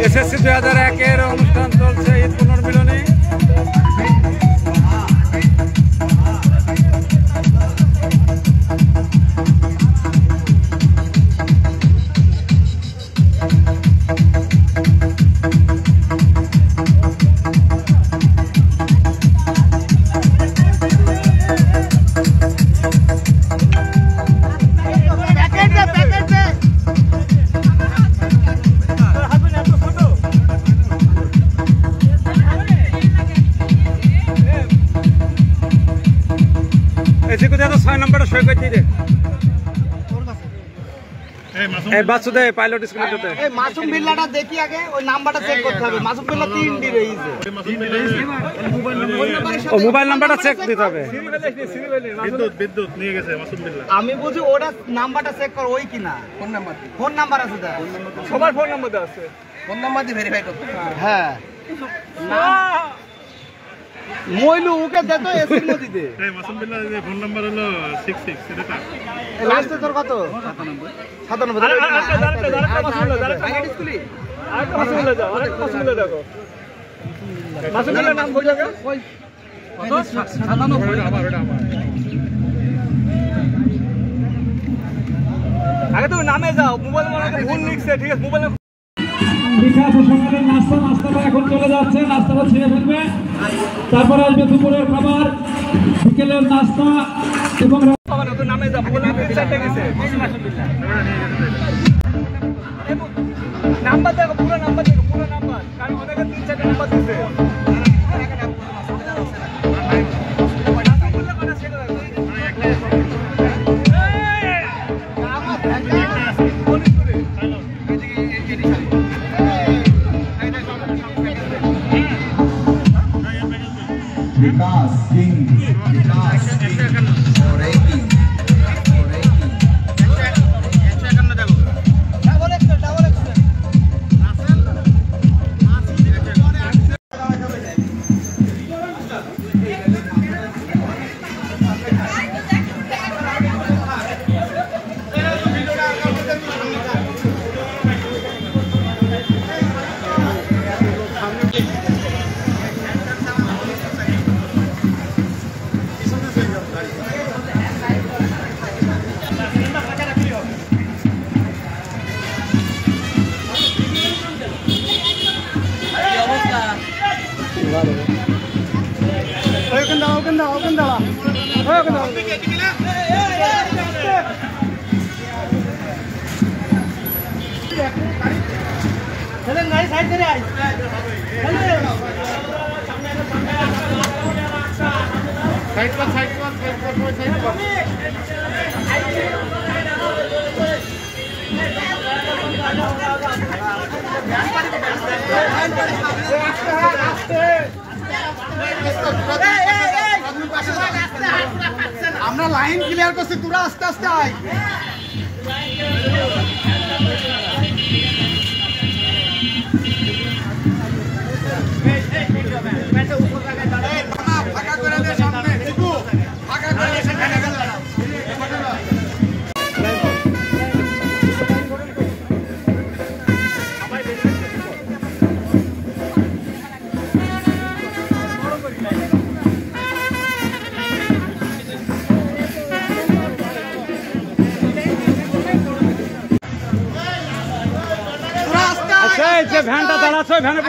SSC 2001-এর অনুষ্ঠান চলছে Eid পুনর্মিলনী। Pilot স্কুলে মাসুম বিল্লাটা দেখি আগে, ওই নাম্বারটা চেক করতে হবে। মাসুম বিল্লা 3D রয়েছে, ও মোবাইল নাম্বারটা চেক দিতে হবে। বিদ্যুৎ নিয়ে গেছে মাসুম বিল্লা। আমি বুঝি ওটা নাম্বারটা চেক কর, ওই কিনা ফোন নাম্বার আছে, সবার ফোন নাম্বার আছে, ফোন নাম্বার দিয়ে ভেরিফাই করতে। হ্যাঁ মইলু ওকে দে তো এসির নদীতে। এই মাসুম বিল্লার যে ফোন নাম্বার হলো 66 এটা লাস্টে তোর কত 97 আরে মাসুম বিল্লা ডাইরেক্ট স্কুলে আরেকটা মাসুম বিল্লা যাও, আরেকটা মাসুম বিল্লা দেখো। মাসুম বিল্লার নাম কই জায়গা কই 97 আমার ওটা আমার। আগে তুমি নামে যাও, মোবাইল মানে ভুল লিখছে, ঠিক আছে মোবাইলে বিখ্যাত সকালের নাস্তাটা এখন চলে যাচ্ছে, নাস্তাটা ছেড়ে ফেলবে, তারপরে আসবে দুপুরের খাবার, বিকেলের নাস্তা এবং নামে যাবো নাম্বার দেখো, পুরো নাম্বার দেখো, পুরো নাম্বার, কারণ অনেকে 3-4টা নাম্বার দিচ্ছে। विकास सिंह আমরা লাইন ক্লিয়ার করছি, তোরা আস্তে আস্তে আয়। ফাঁকা করে দে সামনে, ফাঁকা করে দে সেখানে গেল। ভ্যানটা দাঁড়াচ্ছে, ভ্যানের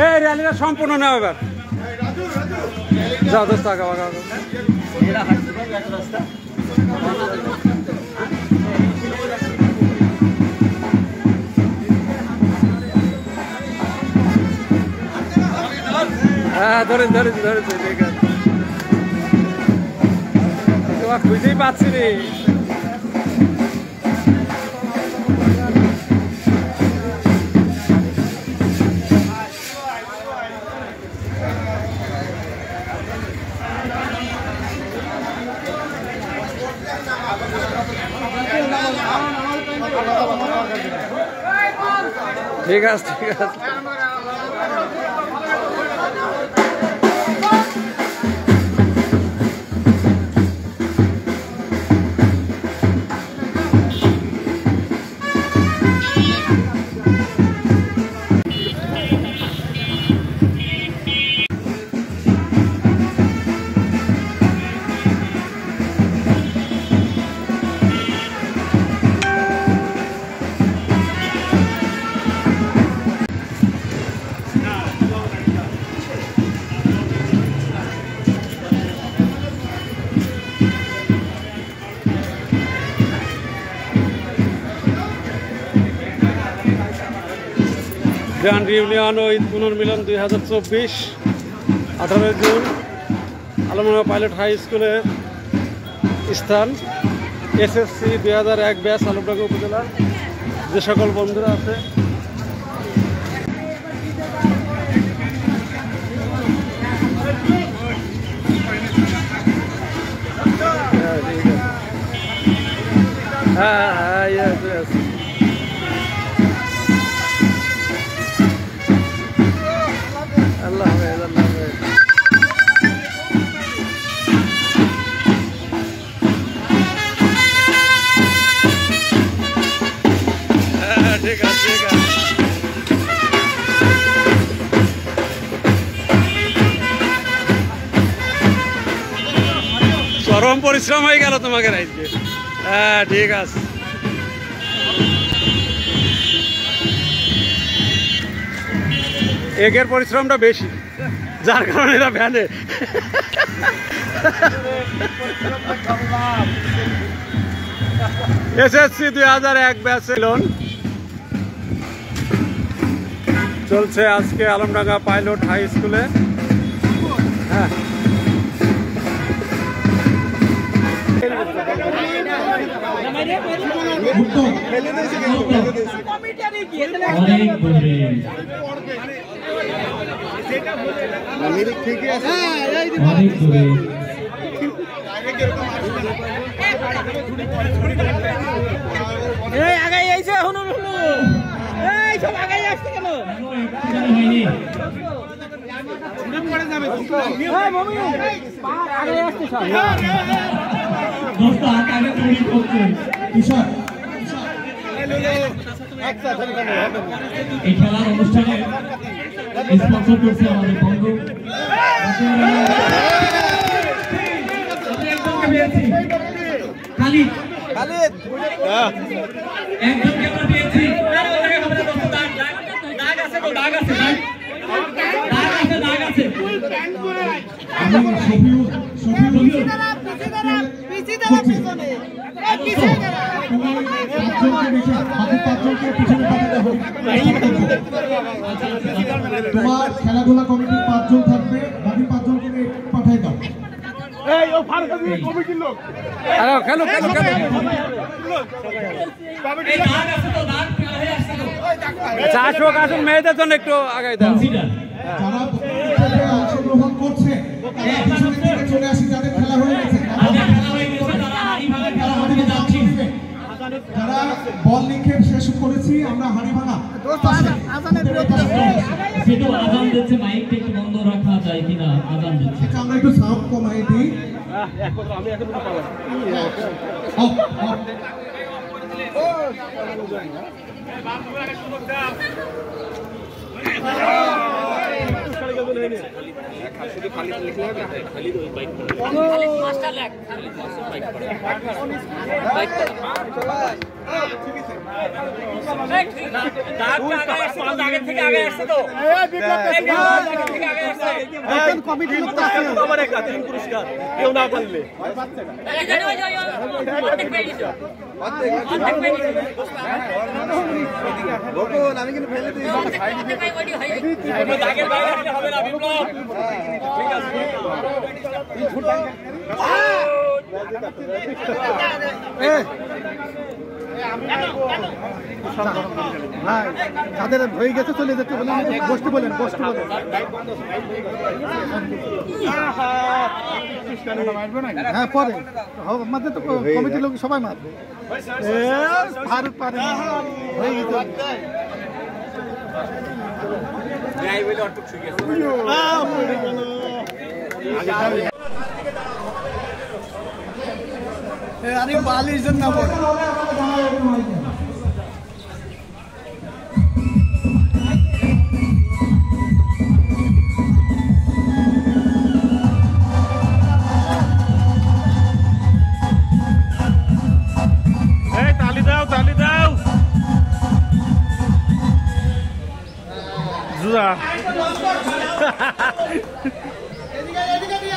এই র্যালিটা সম্পূর্ণ নেওয়া এবার। যাও দোস্ত আগা আগা হ্যাঁ ধরেন ধরেছি ধরেছি, ঠিক আছে তোমার খুঁজেই পাচ্ছি রে। ঠিক আছে ঠিক আছে। গ্র্যান্ড ইউনিয়ন ও ঈদ পুনর্মিলন 2024 18 জুন আলমডাঙ্গা পাইলট হাই স্কুলের স্থান। এসএসসি 2001 ব্যাচ আলমডাঙ্গা উপজেলার যে সকল বন্ধুরা আছে yes. Allah Hafiz, Allah Hafiz. ঠিক আছে চরম পরিশ্রম হয়ে গেল তোমাকে আজকে। হ্যাঁ ঠিক আছে। একের পরিশ্রমটা বেশি, যার কারণে এরা ভ্যানে। এসএসসি 2001 ব্যাচ চলছে আজকে আলমডাঙ্গা পাইলট হাই স্কুলে। হ্যাঁ ঠিকই আছে। আগাই আইছে শুনুন এই সব আগাই আসছে কেন? এই খেলার অনুষ্ঠানে স্পন্সর করছে আমাদের বন্ধু খালিদ। একজনকে আমরা পেয়েছি। তোমার খেলাধুলা কমিটির 5 জন থাকবে, বাকি 5 জনকে পাঠাই দাও। আসুন মেয়েদের জন্য একটু আগাই দাও। যারা অংশগ্রহণ করছে চলে আসি, যাদের খেলা হয়ে গেছে, যারা বল নিক্ষেপ শেষ করেছি আমরা হাড়ি ভাঙা আজান দিচ্ছে, মাইকটা একটু বন্ধ রাখা যায় কিনা? আজান দিচ্ছে, আমরা একটু সাউন্ড কমাই দিই। আমি কিন্তু ফেলে দিই। যাদের হয়ে গেছে চলে যেতে বলেন, গোষ্ঠী বলেন, গোষ্ঠী বলেন। হ্যাঁ পরে আমাদের তো কমিটির লোক সবাই মারবে। ফারুক পারে হয়ে গেছে। আরে বালির জন্য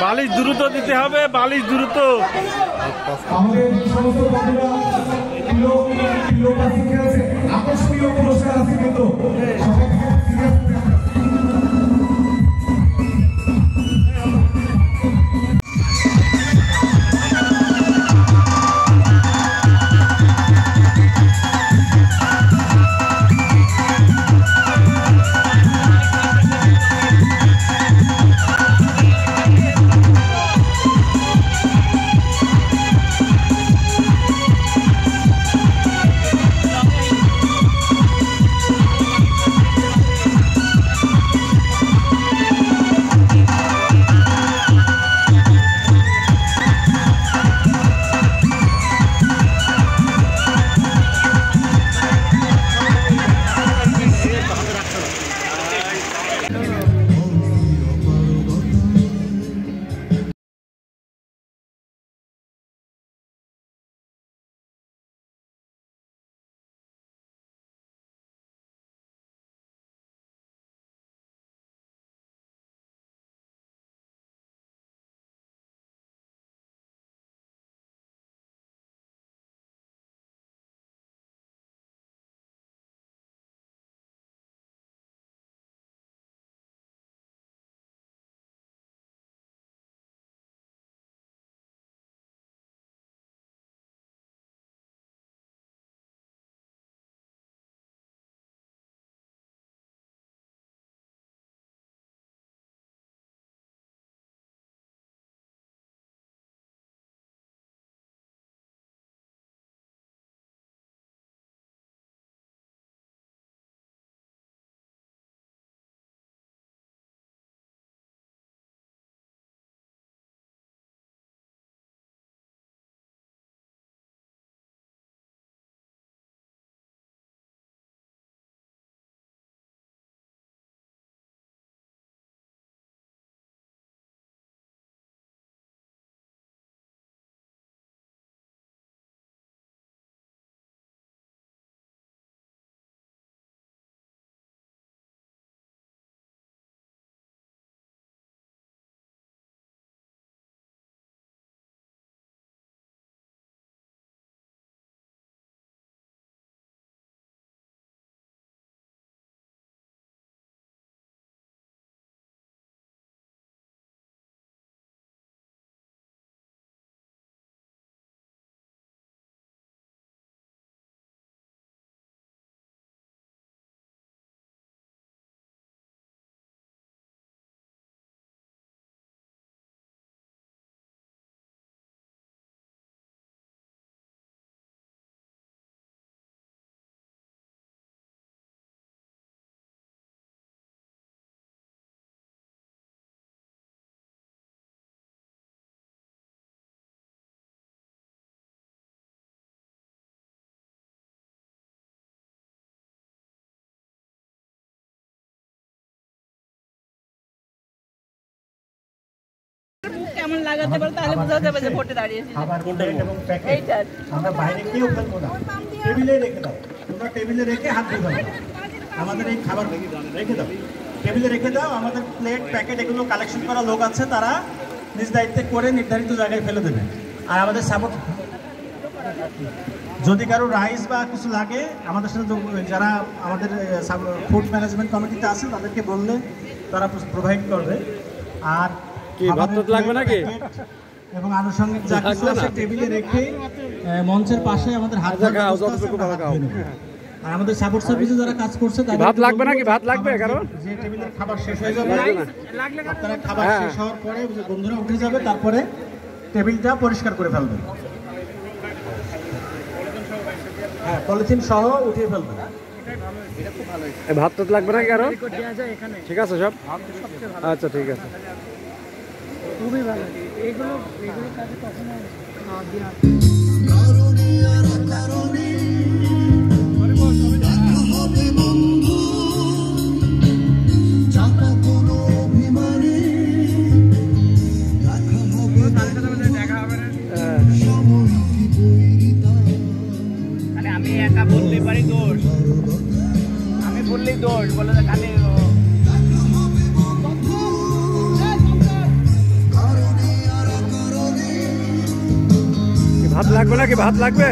বালিশ দ্রুত দিতে হবে, বালিশ দ্রুত। আমাদের সমস্ত বন্ধুরা আকর্ষণীয় পুরস্কার আছে কিন্তু কেমন লাগাতে পারো তাহলে বোঝা যাবে যে ভোটে দাঁড়িয়েছে। খাবার প্লেট এবং প্যাকেট আমরা বাইরে কেউ ফেলবো না, টেবিলে রেখে দাও। তোমরা টেবিলে রেখে হাত ধুয়ে দাও। আমাদের এই খাবার রেখে দাও, টেবিলে রেখে দাও। আমাদের প্লেট প্যাকেট এগুলো কালেকশন করা লোক আছে, তারা নিজ দায়িত্বে করে নির্ধারিত জায়গায় ফেলে দেবে। আর আমাদের সাপোর্ট, যদি কারো রাইস বা কিছু লাগে আমাদের সাথে যারা আমাদের ফুড ম্যানেজমেন্ট কমিটিতে আছে তাদেরকে বললে তারা প্রোভাইড করবে। আর কি ভাত লাগবে নাকি এবং আনুষঙ্গিক যা কিছু আছে টেবিলে রেখে মঞ্চের পাশে আমাদের হাত খাও, যতটুকু ভালো খাও। আর আমাদের সাপোর্ট সার্ভিসে যারা কাজ করছে তাদের ভাত লাগবে নাকি? ভাত লাগবে কারণ যে টেবিলের খাবার শেষ হয়ে যাবে, আপনারা খাবার শেষ হওয়ার পরে বন্ধুরা উঠে যাবে, তারপরে টেবিলটা পরিষ্কার করে ফেলবে। হ্যাঁ, পলিথিন সহ উঠিয়ে ফেলবে। ভাত তো লাগবে নাকি কারণ? ঠিক আছে সব, আচ্ছা ঠিক আছে। খুবই ভালো এগুলো কাজে কখনো আমি একা বললে পারি দোষ, আমি বললেই দোষ বলে কালে ভাত লাগবে নাকি? ভাত লাগবে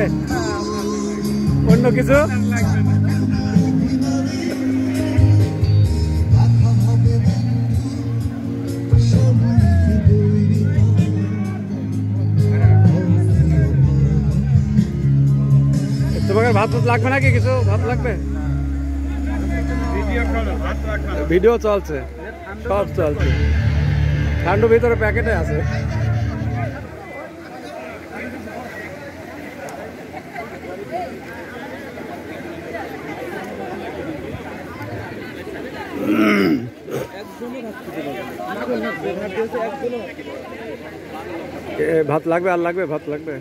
অন্য কিছু? ভাত লাগবে নাকি কিছু? ভাত লাগবে? ভিডিও চলছে, সব চলছে। ঠান্ডু ভিতরে প্যাকেটে আছে। ভাত লাগবে? আর লাগবে? ভাত লাগবে?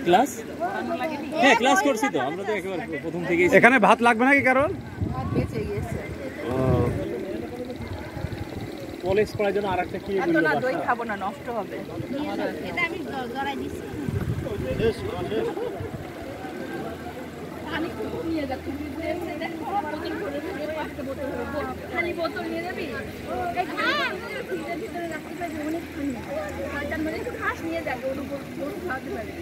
ক্লাস? হ্যাঁ, ক্লাস করছি তো আমরা তো একেবারে প্রথম থেকেই। এখানে ভাত লাগবে নাকি কারণ? কলেজ পড়ার জন্য আরেকটা কি দই খাবো না, নষ্ট হবে। এটা আমি জড়াই দিছি। নিয়ে যা, তুমি খালি বোতল নিয়ে যাবি? ফ্রিজের ভিতরে রাখতে পারবি, অনেক ঠান্ডা। মানে একটু খাস নিয়ে যাবে, ওর উপর খাওয়াতে পারবি।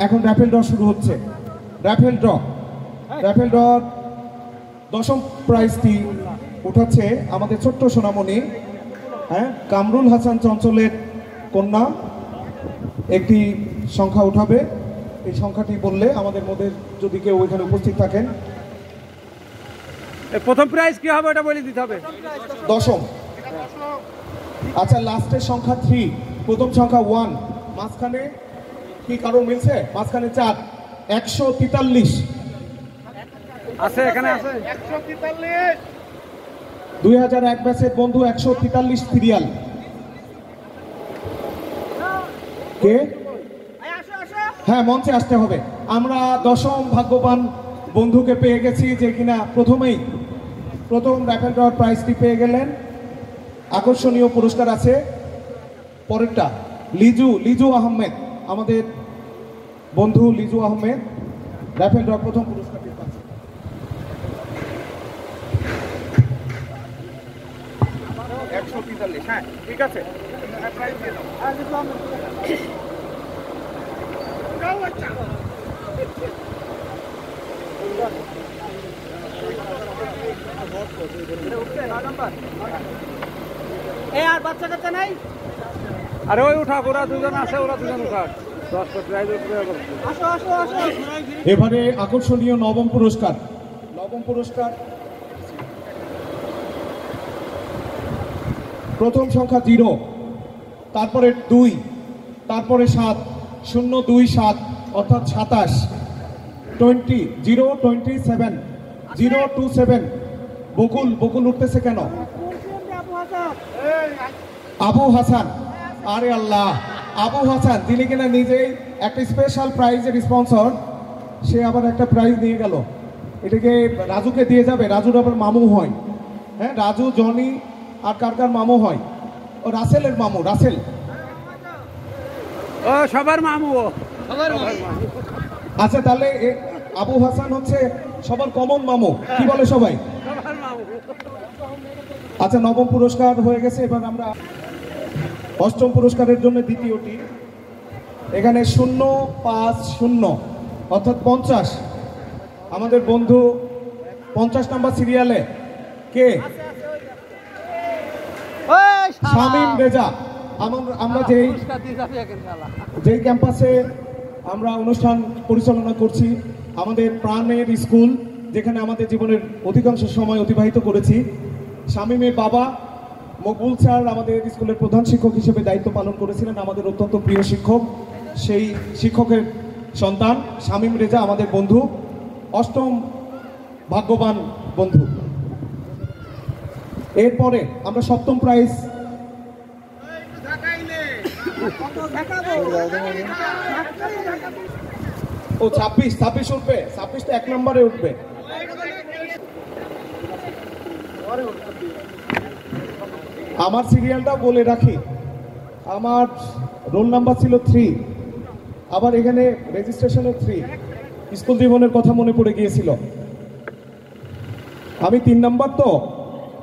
এখন র্যাফেল ড্র শুরু হচ্ছে। র্যাফেল ড্র 10ম প্রাইজটি উঠাচ্ছে আমাদের ছোট্ট সোনামণি, হ্যাঁ, কামরুল হাসান চঞ্চলের কন্যা। একটি সংখ্যা উঠাবে, এই সংখ্যাটি বললে আমাদের মধ্যে যদি কেউ ওইখানে উপস্থিত থাকেন। প্রথম প্রাইজ কি হবে ওটা বলে দিতে হবে। 10ম। আচ্ছা, লাস্টের সংখ্যা 3, প্রথম সংখ্যা 1, মাঝখানে কি কারো মিলছে? মাঝখানে 4, 143 আছে, এখানে আছে 143। 2001 ব্যাচের বন্ধু, 143 সিরিয়াল। কে? হ্যাঁ, মঞ্চে আসতে হবে। আমরা 10ম ভাগ্যবান বন্ধুকে পেয়ে গেছি, যে কিনা প্রথম র্যাফেল ড্র প্রাইজটি পেয়ে গেলেন। আকর্ষণীয় পুরস্কার আছে। পরেরটা লিজু আহমেদ, আমাদের বন্ধু লিজু আহমেদ র্যাফেল ড্র প্রথম পুরস্কারটি পাচ্ছে। হ্যাঁ, ঠিক আছে। আর বাচ্চা কাচ্চা নাই? আরে ওই উঠা, ওরা দুজন আছে, ওরা দুজন উঠাক। 10টা প্রাইজ উঠবে। এবারে আকর্ষণীয় নবম পুরস্কার। প্রথম সংখ্যা 0, তারপরে 2, তারপরে 7, 027 অর্থাৎ 27, 027 বকুল উঠতেছে কেন? আবু হাসান। আরে আল্লাহ, আবু হাসান, তিনি কিনা নিজেই একটা স্পেশাল প্রাইজের স্পন্সর, সে আবার একটা প্রাইজ নিয়ে গেল। এটাকে রাজুকে দিয়ে যাবে। রাজুর আবার মামু হয়। হ্যাঁ, রাজু, জনি আর কার মামু হয়? ও রাসেলের মামু, রাসেল। ও সবার মামু। আচ্ছা, তাহলে আবু হাসান হচ্ছে সবার কমন মামু, কি বলে সবাই? আচ্ছা, নবম পুরস্কার হয়ে গেছে। এবার আমরা 8ম পুরস্কারের জন্য দ্বিতীয়টি। এখানে 050 অর্থাৎ 50, আমাদের বন্ধু 50 নাম্বার সিরিয়ালে। কে? শামীম রেজা। আমরা যেই ক্যাম্পাসে আমরা অনুষ্ঠান পরিচালনা করছি, আমাদের প্রাণের স্কুল, যেখানে আমাদের জীবনের অধিকাংশ সময় অতিবাহিত করেছি, শামীমের বাবা মকবুল স্যার আমাদের স্কুলের প্রধান শিক্ষক হিসেবে দায়িত্ব পালন করেছিলেন। আমাদের অত্যন্ত প্রিয় শিক্ষক। সেই শিক্ষকের সন্তান শামীম রেজা আমাদের বন্ধু, 8ম ভাগ্যবান বন্ধু। এরপরে আমরা 7ম প্রাইজ। ও 26 উঠবে। 26 তো 1 নম্বরে উঠবে। আমার সিরিয়ালটা বলে রাখি, আমার রোল নাম্বার ছিল 3, আবার এখানে রেজিস্ট্রেশনে 3। স্কুল জীবনের কথা মনে পড়ে গিয়েছিল। আমি 3 নাম্বার তো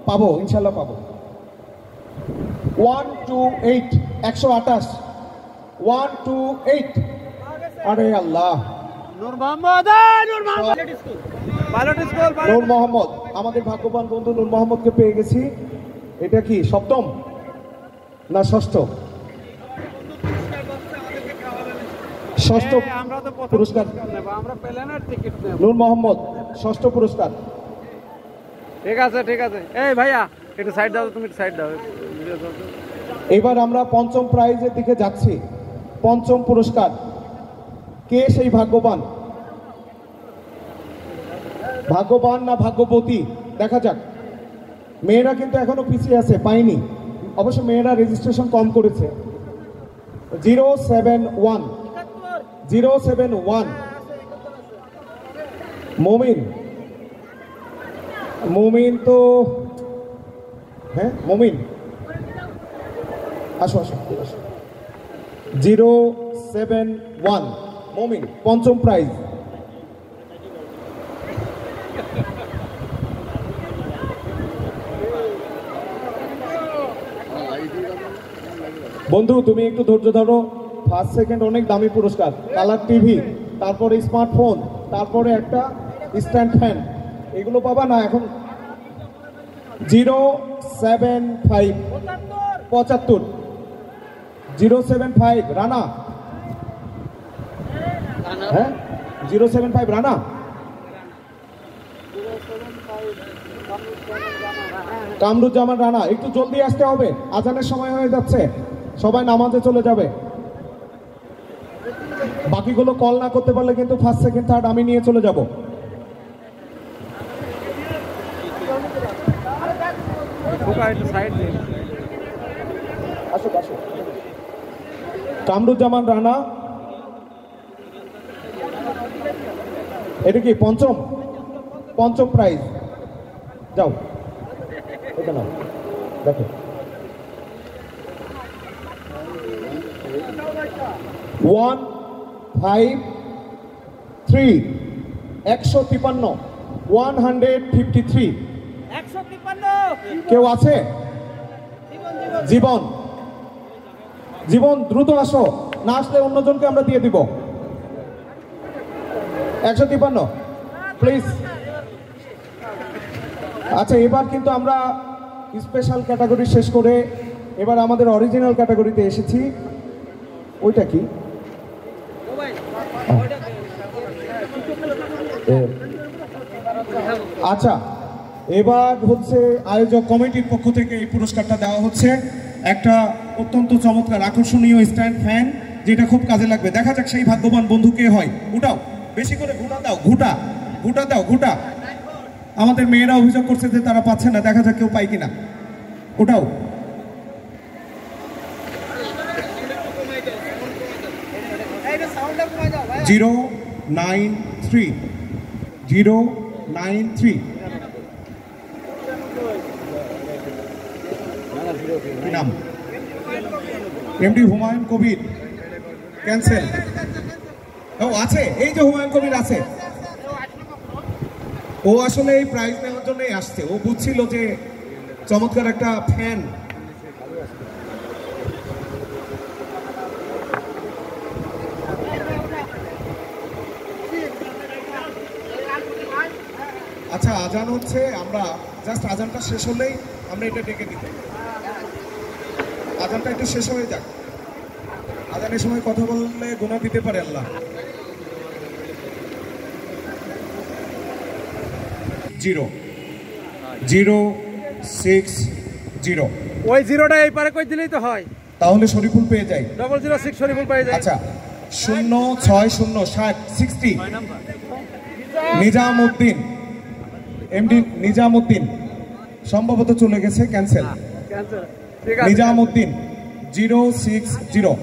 পাবো, ইনশাল্লাহ পাবো। 128 128 128। আরে আল্লাহ, নূর মোহাম্মদ নূর মোহাম্মদ, আমাদের ভাগ্যবান বন্ধু নূর মোহাম্মদকে পেয়ে গেছি। এটা কি সপ্তম না ষষ্ঠ? ষষ্ঠ পুরস্কার নূর মোহাম্মদ, ষষ্ঠ পুরস্কার। ঠিক আছে ঠিক আছে। এই ভাইয়া একটু সাইড দাও, তুমি সাইড দাও। এবার আমরা পঞ্চম প্রাইজের দিকে যাচ্ছি। পঞ্চম পুরস্কার কে সেই ভাগ্যবান? ভাগ্যবান না ভাগ্যবতী দেখা যাক। মেয়েরা কিন্তু এখনো পিছিয়ে আছে, পাইনি। অবশ্য মেয়েরা রেজিস্ট্রেশন কম করেছে। 071 মমিন তো হ্যাঁ মমিন, আসো আসো 071 মমিন, পঞ্চম প্রাইজ। বন্ধু তুমি একটু ধৈর্য ধরো, ফার্স্ট সেকেন্ড অনেক দামি পুরস্কার। কালার টিভি, তারপরে স্মার্টফোন, তারপরে একটা স্ট্যান্ড ফ্যান, এগুলো পাবা না এখন। 075 75 075 রানা, হ্যাঁ 075 রানা। কামরুজ্জামান রানা, একটু জলদি আসতে হবে, আজানের সময় হয়ে যাচ্ছে, সবাই নামাজে চলে যাবে। বাকিগুলো কল না করতে পারলে কিন্তু ফার্স্ট সেকেন্ড থার্ড আমি নিয়ে চলে যাব। কামরুজ্জামান রানা, এটা কি পঞ্চম প্রাইজ? যাও এটা নাও, দেখো 153 153 153 কেউ আছে? জীবন দ্রুত আসো, না আসলে অন্যজনকে আমরা দিয়ে দিব। 153 প্লিজ। আচ্ছা এবার কিন্তু আমরা স্পেশাল ক্যাটাগরি শেষ করে এবার আমাদের অরিজিনাল ক্যাটাগরিতে এসেছি। ওইটা কি? আচ্ছা এবার হচ্ছে আয়োজক কমিটির পক্ষ থেকে এই পুরস্কারটা দেওয়া হচ্ছে। একটা অত্যন্ত চমৎকার আকর্ষণীয় স্ট্যান্ড ফ্যান, যেটা খুব কাজে লাগবে। দেখা যাক সেই ভাগ্যবান বন্ধু কে হয়। উঠাও, বেশি করে ঘুটা দাও, ঘুটা দাও, ঘুটা। আমাদের মেয়েরা অভিযোগ করছে যে তারা পাচ্ছে না, দেখা যাক কেউ পায় কিনা। উঠাও। জিরো 093 নাম এমডি হুমায়ুন কবির, ক্যান্সেল। ও আছে, এই যে হুমায়ুন কবির আছে, ও আসলে এই প্রাইজ নেওয়ার জন্যই আসছে। ও বুঝছিল যে চমৎকার একটা ফ্যান। আচ্ছা আজান হচ্ছে, আমরা জাস্ট আজানটা শেষ হলেই আমরা এটা ডেকে দিই। আজানটা একটু শেষ হয়ে যাক, আজানের সময় কথা বললে গুনাহ দিতে পারে আল্লাহ। 060 ওই জিরোটা এই পারে কই দিলেই তো হয়, তাহলে শরীফুল পেয়ে যাই। 006 শরীফুল পেয়ে যায়। আচ্ছা 06060 নিজামউদ্দিন, এমডি নিজামউদ্দিন সম্ভবত চলে গেছে, ক্যান্সেল। নিজামউদ্দিন 060।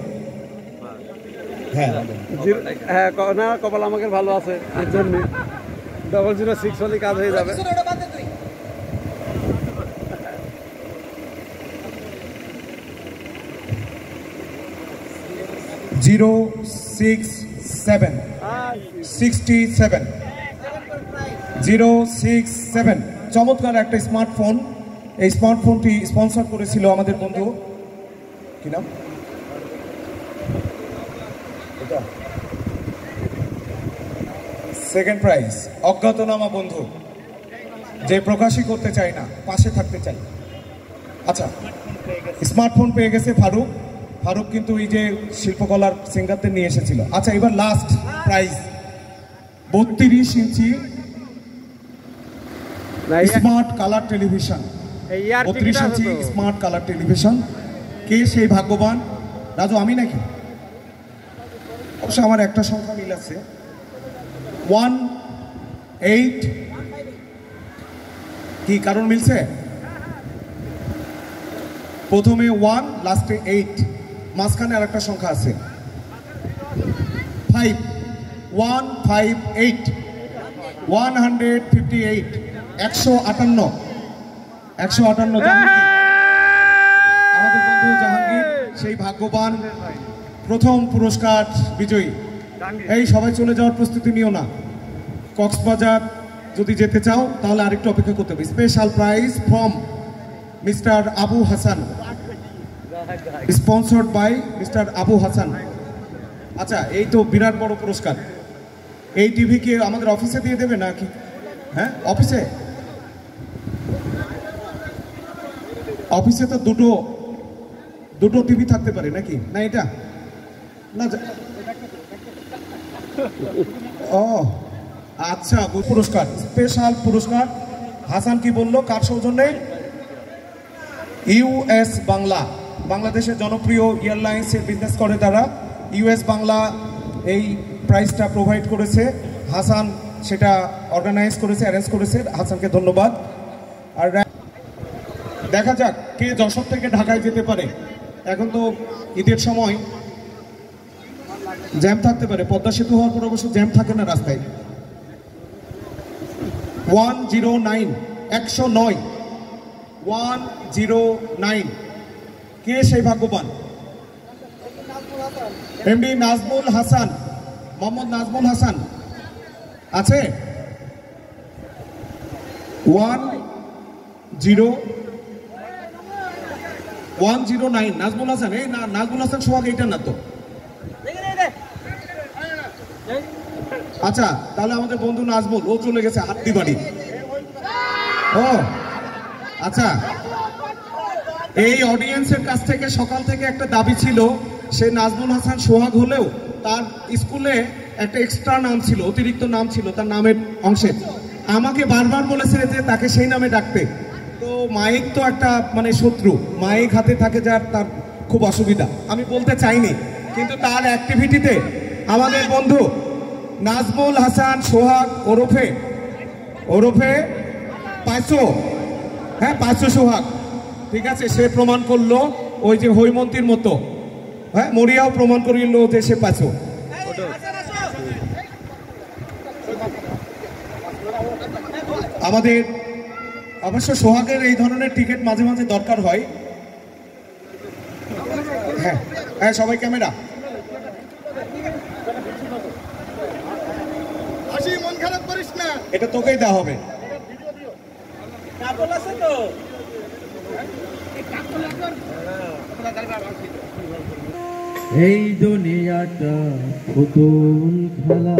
হ্যাঁ হ্যাঁ না, কপাল আমাকে ভালো আছে এর জন্য 006 হলে কাজ হয়ে যাবে। 067 চমৎকার একটা স্মার্টফোন। এই স্মার্টফোনটি স্পন্সর করেছিল আমাদের বন্ধু, কি নাম? সেকেন্ড প্রাইজ অজ্ঞাতনামা বন্ধু, যে প্রকাশই করতে চাই না, পাশে থাকতে চাই। আচ্ছা, স্মার্টফোন পেয়ে গেছে ফারুক। ফারুক কিন্তু এই যে শিল্পকলার সিঙ্গারদের নিয়ে এসেছিল। আচ্ছা, এবার লাস্ট প্রাইজ 32 ইঞ্চি স্মার্ট কালার টেলিভিশন। 32 ইঞ্চি স্মার্ট কালার টেলিভিশন। কে সেই ভাগ্যবান? রাজু, আমি নাকি? অবশ্য আমার একটা সংখ্যা মিল আছে, 18। কি কারণ মিলছে? প্রথমে 1, লাস্টে 8, মাঝখানে আর একটা সংখ্যা আছে 5। 158 158 158 আমাদের বন্ধু জাহাঙ্গীর সেই ভাগ্যবান প্রথম পুরস্কার বিজয়ী। এই সবাই চলে যাওয়ার প্রস্তুতি নিও না, কক্সবাজার যদি যেতে চাও তাহলে আরেকটু অপেক্ষা করতে হবে। Special prize from mister Abu Hasan, sponsored by mister Abu Hasan. আচ্ছা, এই তো বিরাট বড় পুরস্কার। এই টিভি কি আমাদের অফিসে দিয়ে দেবে নাকি? হ্যাঁ, অফিসে তো দুটো টিভি থাকতে পারে নাকি? না, এটা না। ও আচ্ছা, পুরস্কার, স্পেশাল পুরস্কার। হাসান কি বললো? কার সৌজন্যে? ইউএস বাংলা, বাংলাদেশের জনপ্রিয় এয়ারলাইন্সে বিজনেস করে তারা। ইউএস বাংলা এই প্রাইজটা প্রোভাইড করেছে, হাসান সেটা অর্গানাইজ করেছে, অ্যারেঞ্জ করেছে। হাসানকে ধন্যবাদ। আর দেখা যাক কে যশোর থেকে ঢাকায় যেতে পারে। এখন তো ঈদের সময় জ্যাম থাকতে পারে, পদ্মা সেতু হওয়ার পর অবশ্য জ্যাম থাকে না রাস্তায়। 109 109 কে সেই ভাগ্যবান? এমডি নাজমুল হাসান, মোহাম্মদ নাজমুল হাসান আছে? 109 নাজমুল হাসান। এই না, নাজমুল হাসান সোহাগ এইটা না তো। আচ্ছা, তাহলে আমাদের বন্ধু নাজমুল, ও চলে গেছে হাট্টিবাড়ি। ও আচ্ছা, এই অডিয়েন্সের কাছ থেকে সকাল থেকে একটা দাবি ছিল, সে নাজমুল হাসান সোহাগ হলেও তার স্কুলে একটা এক্সট্রা নাম ছিল, অতিরিক্ত নাম ছিল তার নামের অংশে। আমাকে বারবার বলেছে যে তাকে সেই নামে ডাকতে। তো মাইক তো একটা মানে শত্রু, মাইক হাতে থাকে যার, তার খুব অসুবিধা। আমি বলতে চাইনি, কিন্তু তার অ্যাক্টিভিটিতে আমাদের বন্ধু নাজমুল হাসান সোহাগ ওরফে 500, হ্যাঁ 500 সোহাগ, ঠিক আছে, সে প্রমাণ করলো ওই যে হৈমন্তীর মতো। হ্যাঁ, মরিয়াও প্রমাণ করিল যে সে 500। আমাদের অবশ্য সোহাগের এই ধরনের টিকিট মাঝে মাঝে দরকার হয়। হ্যাঁ হ্যাঁ, সবাই ক্যামেরা। মন খারাপ করিস না, এটা তোকেই দেওয়া হবে। এই দুনিয়াটা পুতুল খেলা,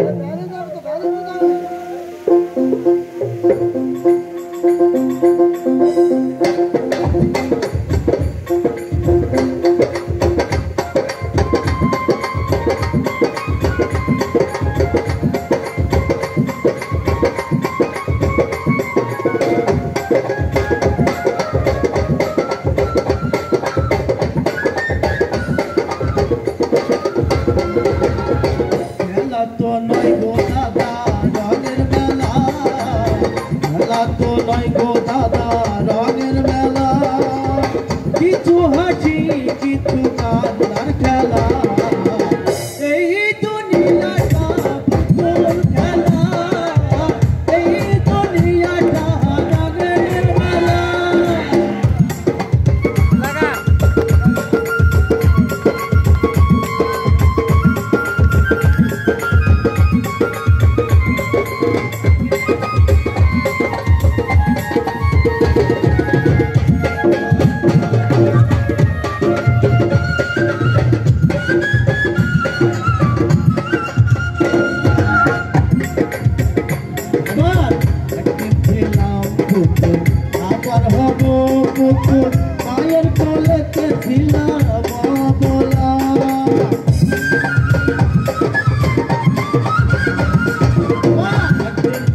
দেখেছিলাম অবলা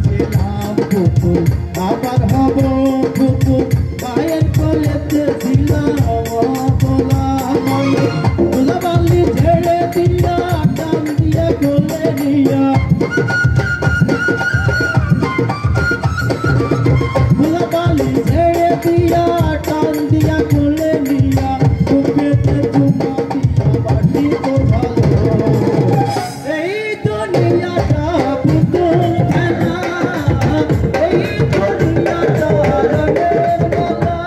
ছিলাম কুকুর আবার হব কুকুর মায়ের কোলেতে ছিলাম অবলা ধুলাবালি ঝেড়ে দিয়া টান দিয়ে কোলে নিয়া ধুলাবালি ঝেড়ে দিয়া টান দিয়া কোলে নিয়া বুকেতে চুমা দিয়া বাটি তো ভালো এই দুনিয়াটা পুতুল খেলা এই দুনিয়াটা রঙের মেলা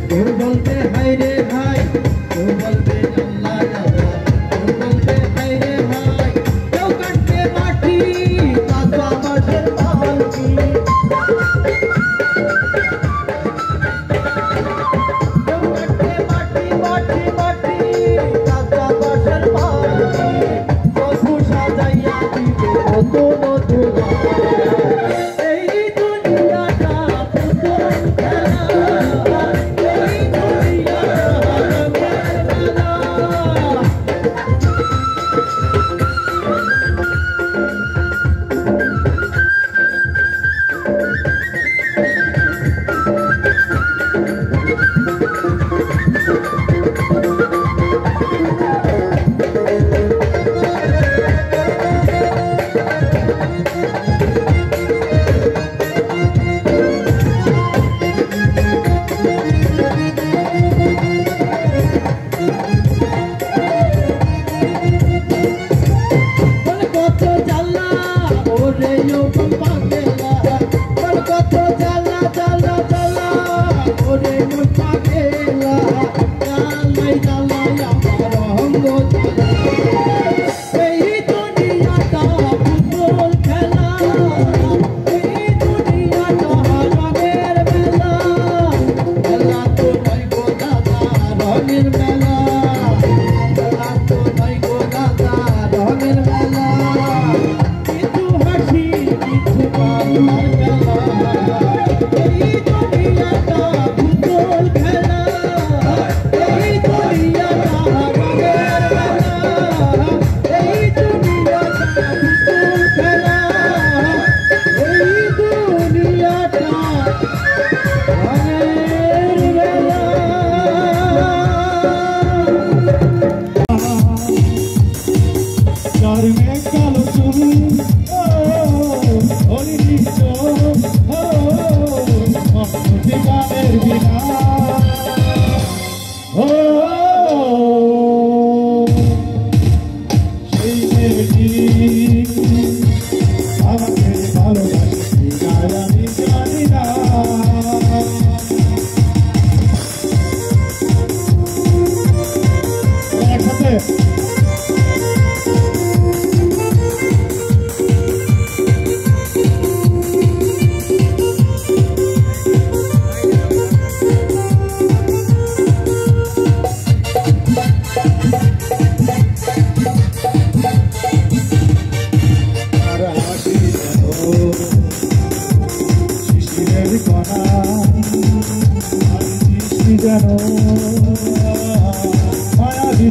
কেউ বলবে হাই রে হাই কেউ বলবে আল্লাহ আল্লাহ কেউ বলবে হাই রে হাই কেউ কাটবে মাটি কাঁচা বাঁশের পালকি কেউ কাটবে মাটি মাটি মাটি কাঁচা বাঁশের পালকি বধু সাজাইয়া দিবে নতুন নতুন এই দুনিয়াটা পুতুল খেলা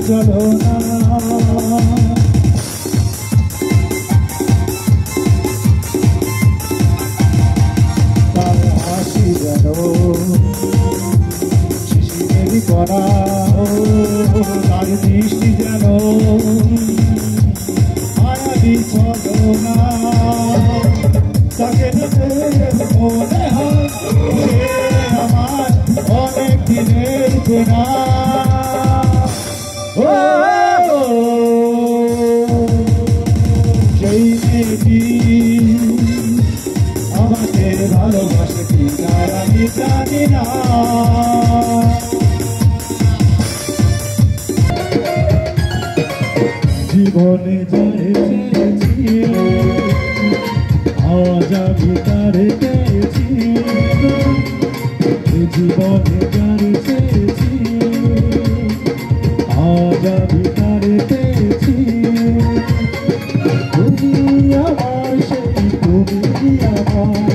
চলো না তার হাসি যেন শিশিরের করা তার দৃষ্টি যেন মায়াবী চলো না তাকে মনে হয় আমার অনেক দিনের গোনা যেই মেয়েটি আমাকে ভালোবাসে কি আমি জানি না। জীবনে যারে চেয়েছি আজ আমি তারে পেয়েছি জীবনে যারে চেয়েছি আজ আমি তারে পেয়েছি তুমি আমার সেই তুমি আমার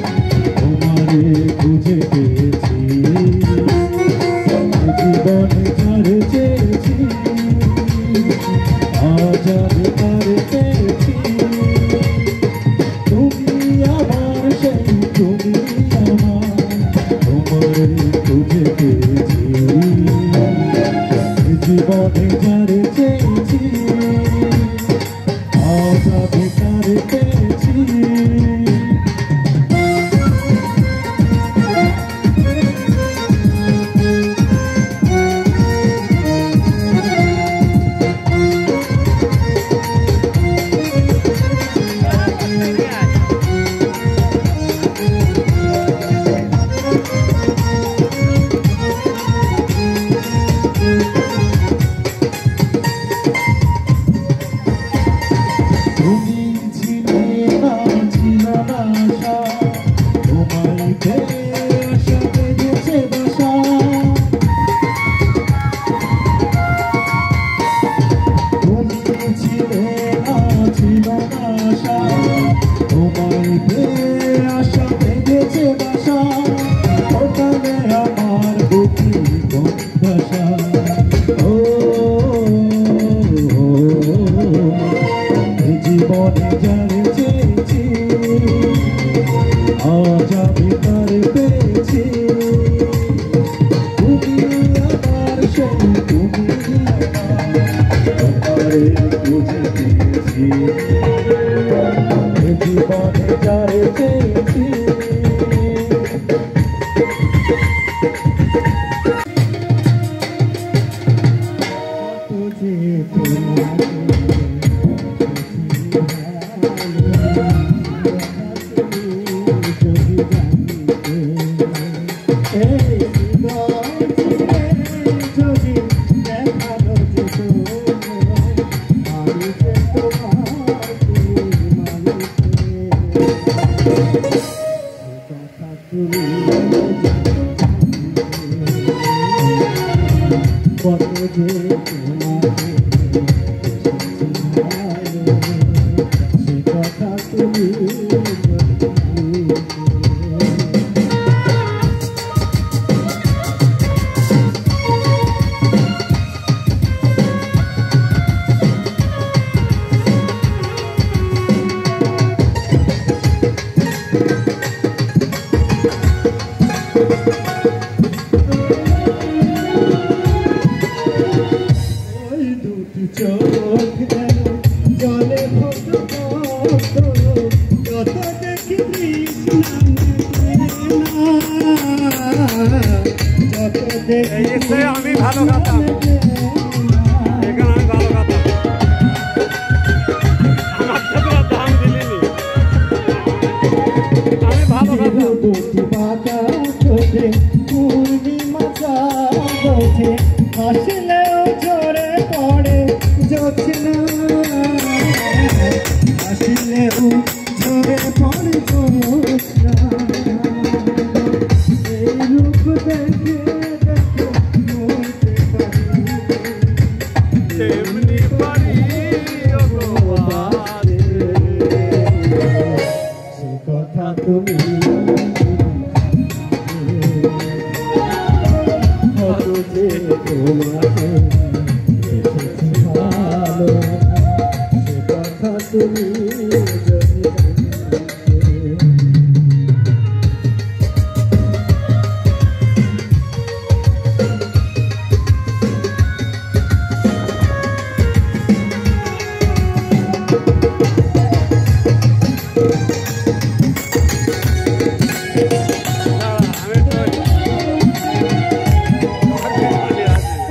তোমারে খুঁজে পেয়েছি জীবনে যারে চেয়েছি আজ আমি তারে পেয়েছি তুমি আমার সেই তুমি আমার তোমারে খুঁজে পেয়েছি জীবনে যারে চেয়েছি আজ আমি তারে পেয়েছি তুমি ছিলে না ছিল না আশা তোমায় পেয়ে আশা বেঁধেছে বাসা তুমি ছিলে না ছিল না আশা তোমায় পেয়ে আশা বেঁধেছে বাসা ওখানে আমার বুকি কোন ভাষা জীবনে যারে চেয়েছি আজ আমি তারে পেয়েছি তুমি আমার সেই তুমি তোমারে খুঁজে পেয়েছি জীবনে যারে চেয়েছি আমি ভালো গাতাম এখানে আমি ভালো গাতাম আমার সাথে দাম দিলিনি আমি ভালো গাতাম হাসলেও ঝরে পড়ে জোছনা হাসলেও ঝরে পড়ে জোছনা এই রূপ দেখে তেমনি পারি সে কথা তুমি তোমাকে ভালো সে কথা তুমি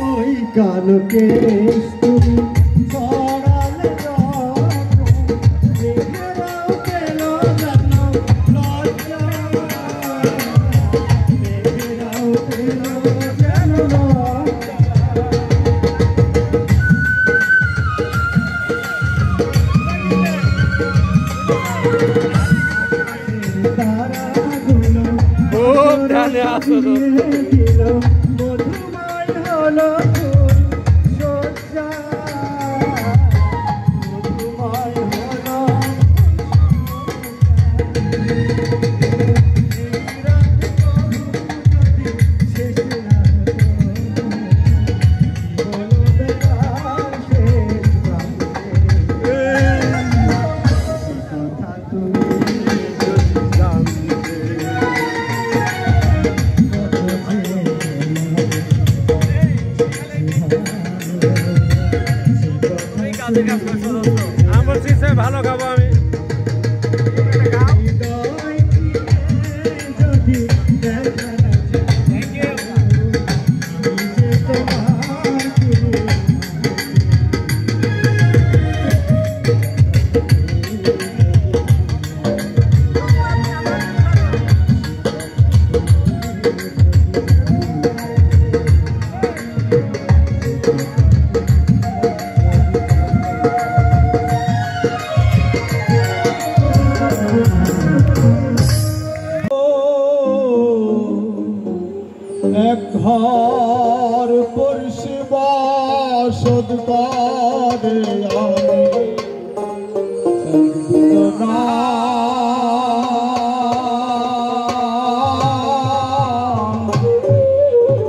ওই কালকে তুমি ছড়ালে মেঘেরাও পেল জানো লজ্জা মেঘেরাও পেল জানো লজ্জা ভালো খাবো আমি। এক ঘর পরিষেবা শোধ করে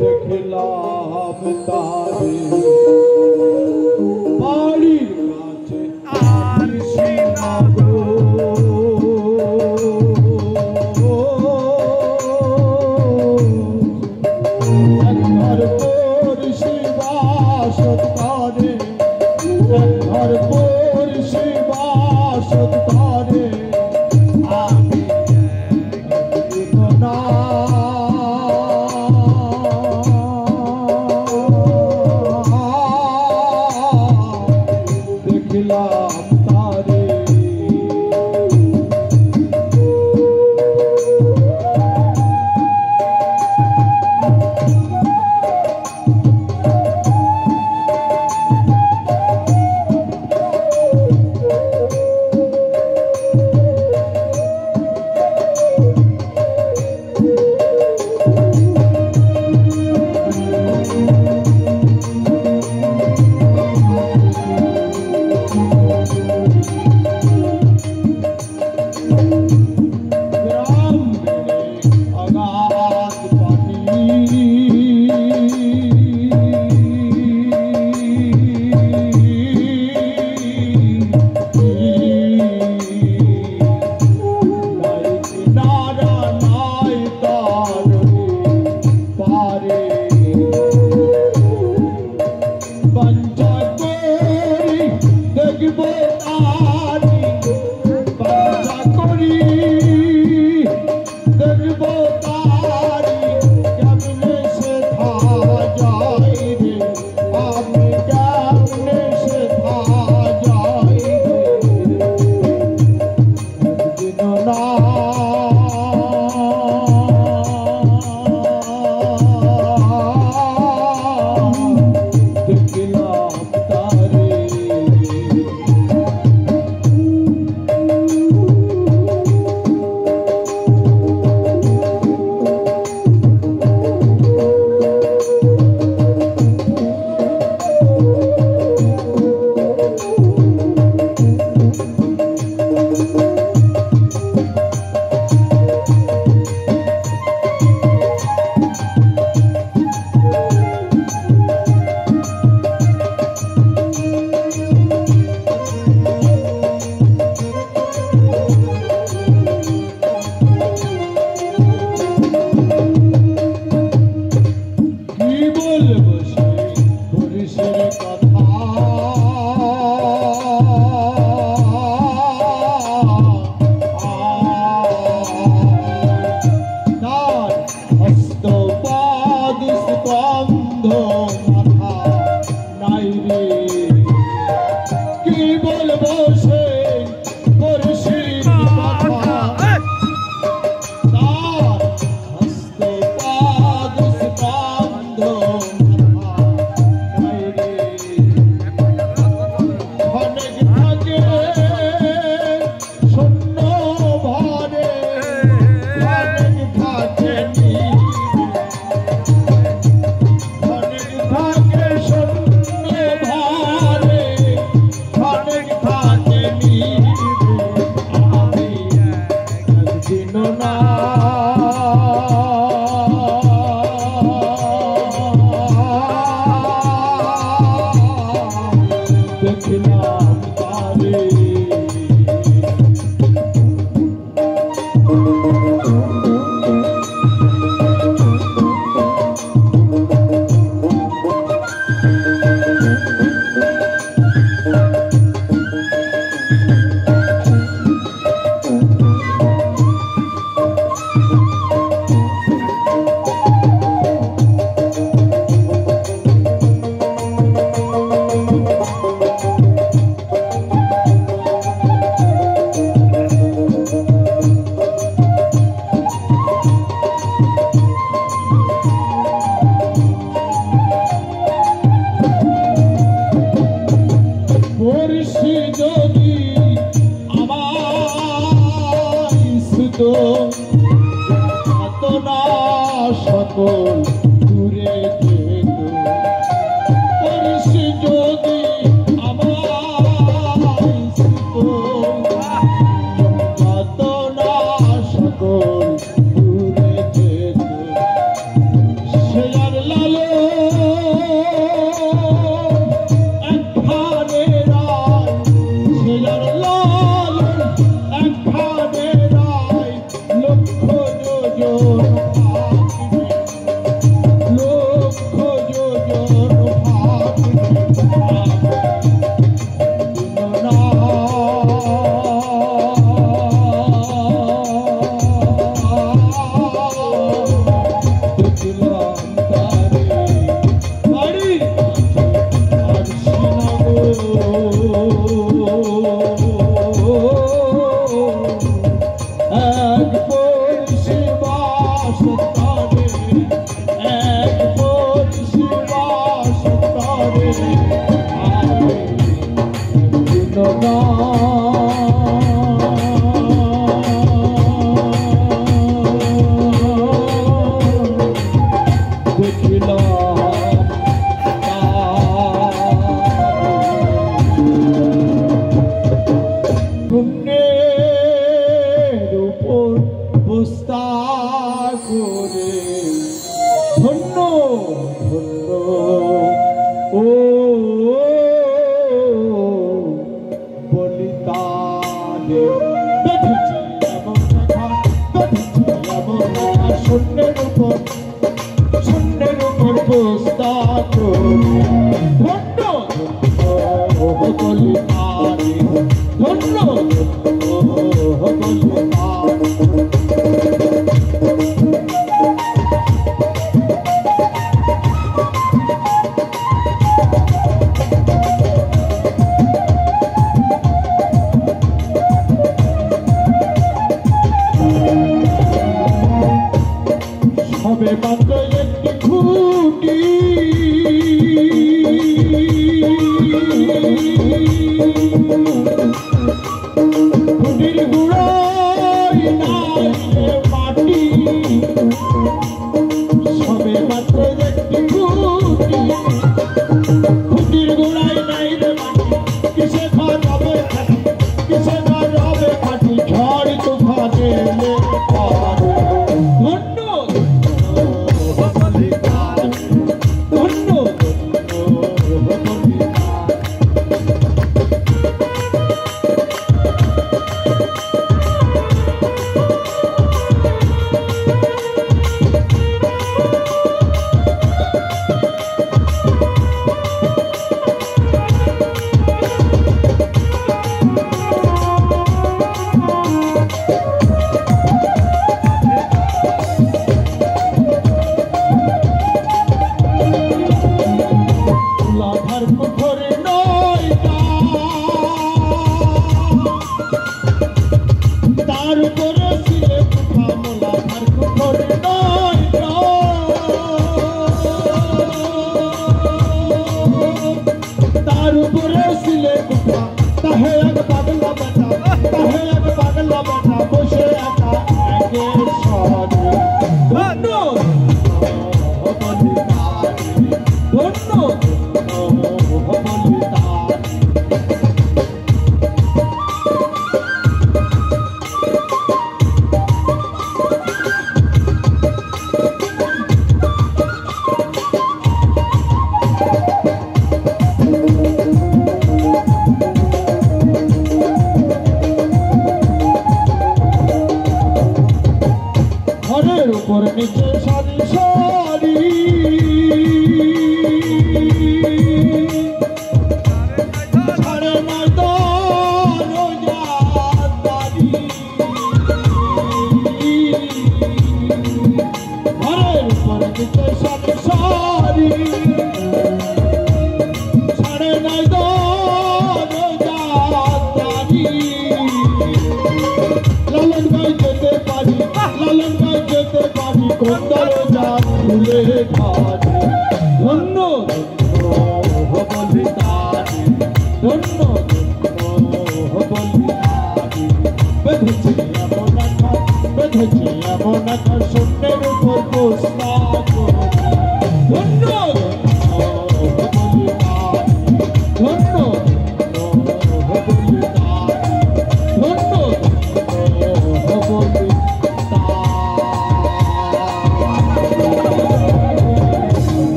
দেখলাম তারে বাড়ির কাছে আর সীমাগো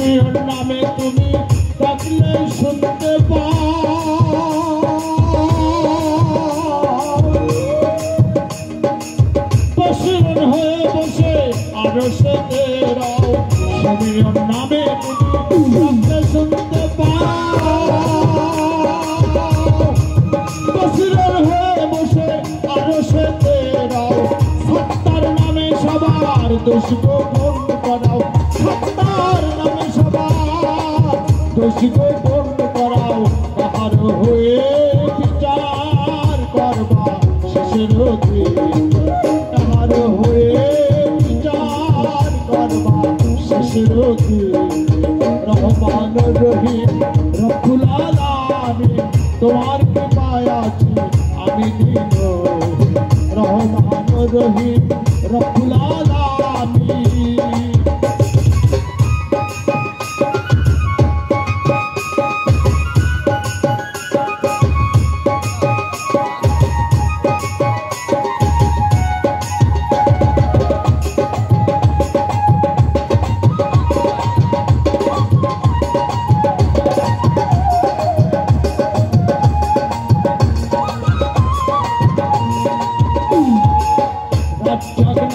সুমির নামে তুমি ডাকলে শুনতে বসিরন হয়ে বসে আরো সেরাও সুমির নামে তুমি ডাকলে শুনতে বসিরন হয়ে বসে আরো সেরাও সত্তার নামে সবার দোষ গোপন করাও সত্তার নামে সবার দোষ গোপন করাও তাহার হয়ে বিচার করবা শেষের দিন তাহার হয়ে বিচার করবা শেষের দিন রহমান রহিম রব্বুল আলামিন তোমার কৃপায় আছি আমি দিন রহমান রহিম রব্বুল আলামিন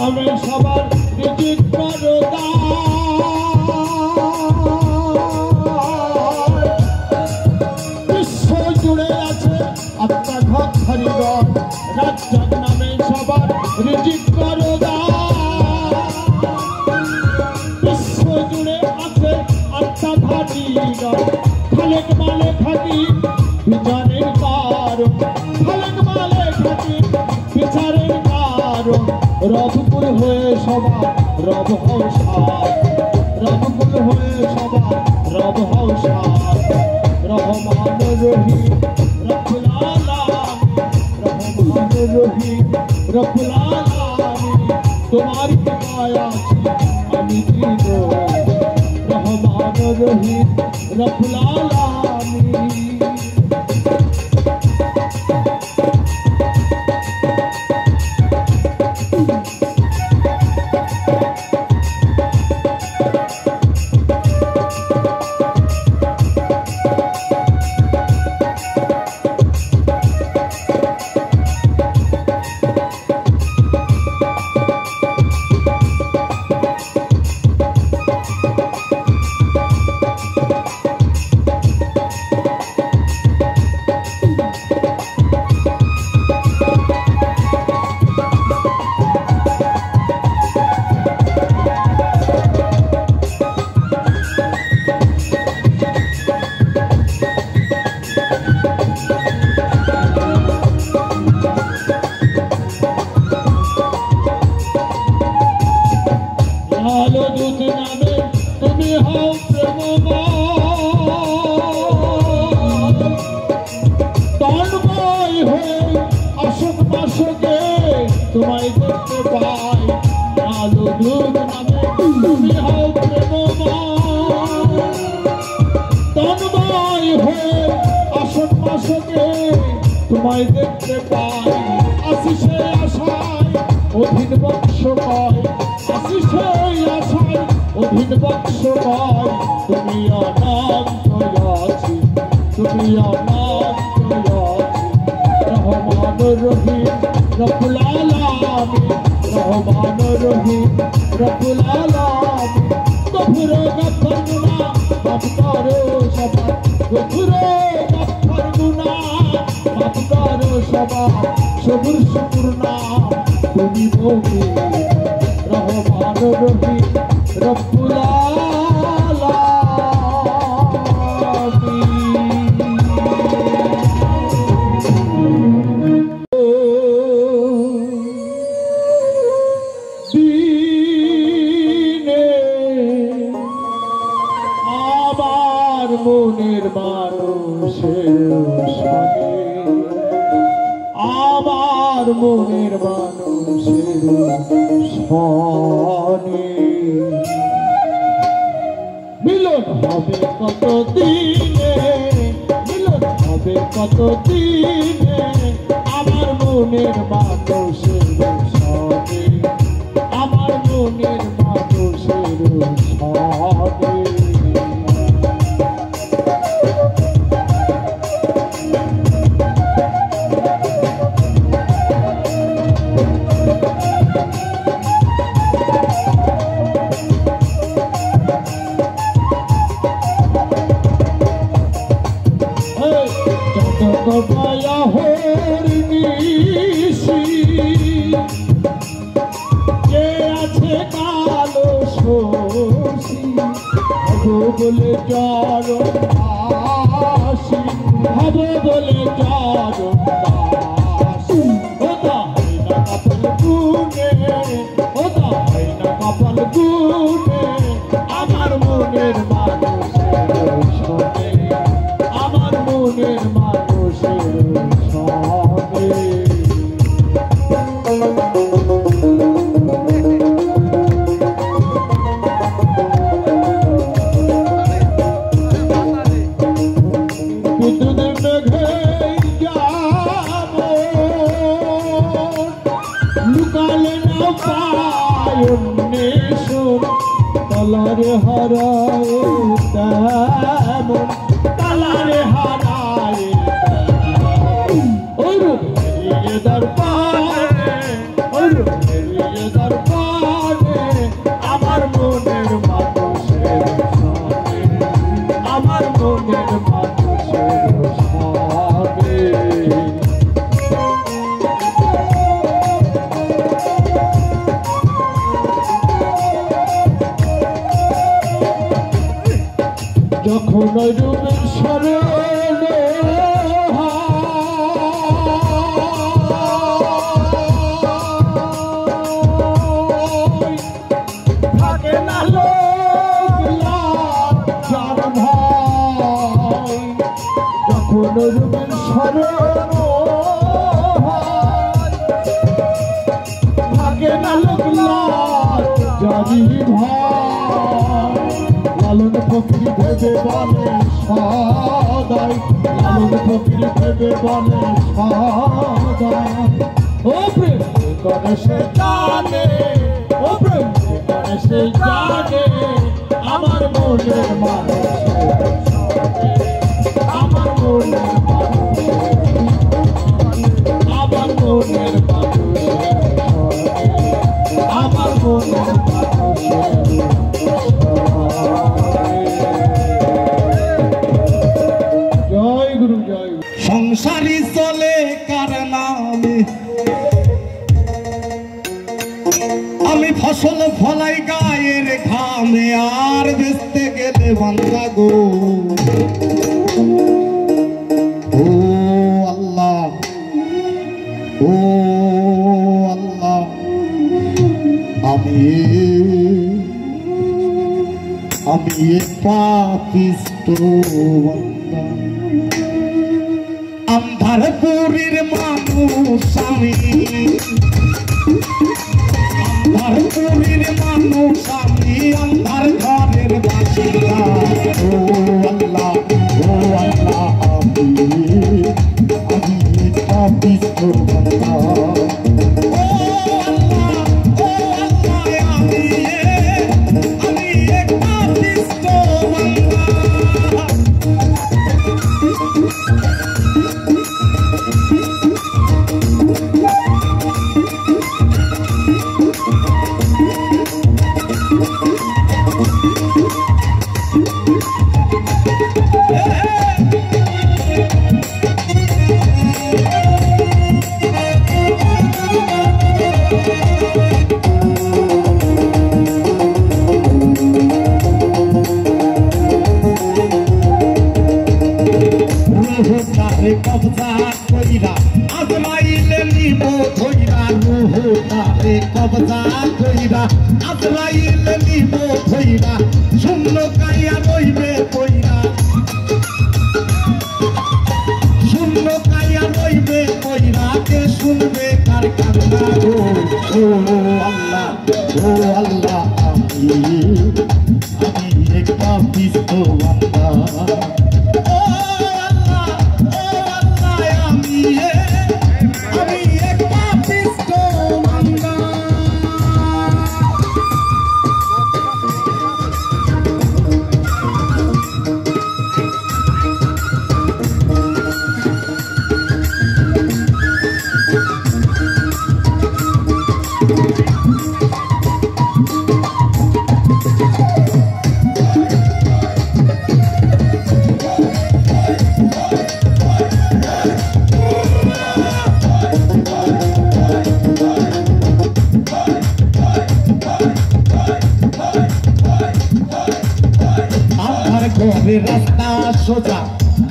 নামে সবার রিজিক করো বিশ্ব জুড়ে আছে আত্মাঘাত হরিগণ রাজ্জাক নামে সবার রিজিক করো বিশ্ব জুড়ে আছে আত্মাঘাতিগণ খালেক মালে খাটি বিচারের কারণ খালেক মালে খাটি বিচারের কারণ রবকুল হয়ে সবার রব হও সাথ রবকুল হয়ে সবার রব হও সাথ রহমান রহিম রব্বুল আলামিন রহমান রহিম রব্বুল আলামিন তোমার কৃপায় আছি আমি দিন রহমান রহিম রব্বুল আলামিন আলো দূত নামে তুমি হও প্রেমময় তন্ময় হয়ে অশোক মাসকে তোমায় দেখতে পাই আলো দূত নামে তুমি হও প্রেমময় তন্ময় হয়ে অশোক মাসকে তোমায় দেখতে পাই আসি সে আশায় অধীন বৎস কয় আসি সেই আশায় অধীন বৎস কয় তুমি অনন্ত আছি তুমি অনন্ত আছি রহমান রহিম রব্বুল আলামিন রহমান রহিম রব্বুল আলামিন গফুর গফর গুনাহ মাফ করো সবার গফুর গফর গুনাহ মাফ করো সবার সবুর শুকুর নাম তুমি বলি রহমান রহিম রব্বুল আলামিন দিনে আমার মনের মানুষের সঙ্গে আমার মনের মানুষের সনে মিলন হবে কত দিনে মিলন হবে কত দিনে আমার মনের মানুষের সনে আমার মনের মানুষের সনে মানসী হব বলে চরণ দাসী হব বলে চরণ দাসী ওটা হয় না কপাল গুনে ওটা হয় না কপাল গুনে আমার মনের মানুষের সঙ্গে আমার মনের মানুষের সঙ্গে তালারে হারায় তেমন তালারে হারায় ওই রূপ হারিয়ে দরবারে ওই রূপ হারিয়ে দরবারে আমার মনের মানুষের সঙ্গে আমার মনের মানুষের সঙ্গে যখন রূপের স্মরণে থাকে না যার ভাই যখন রূপের স্মরণ থাকে না যারি ভাই লালন ফকির ভেবে বলে সদাই লালন ফকির ভেবে বলে সদাই ও প্রেম করে সে জানে ও প্রেম করে সে জানে আমার মনের মানুষের সঙ্গে আমার মনের মানুষের আমার মনের মানুষের সঙ্গে আমার মনের মানুষের সংসারী চলে কার নামে আমি ফসল ফলাই গায়ের ঘামে আর বেচতে গেলে বান্দা গো ও আল্লাহ ও আল্লাহ আমি পাপিষ্ট বান্দা আন্ধারপুরীর মানুষ আমি আন্ধারপুরীর মানুষ আমি আন্ধার ঘরের বাসিন্দা ও আল্লাহ আমি পাপিষ্ট বান্দা কবজা কইরা আজরাইলে নিব ধইরা রুহটারে কবজা কইরা আজরাইলে নিব ধইরা শূন্য কাইয়া রইবে কইরা শূন্য কাইয়া রইবে কইরা কে শুনবে কার কান্না গো ও আল্লাহ আমি একটা পিস্ত বান্দা ঘরের রাস্তা সোজা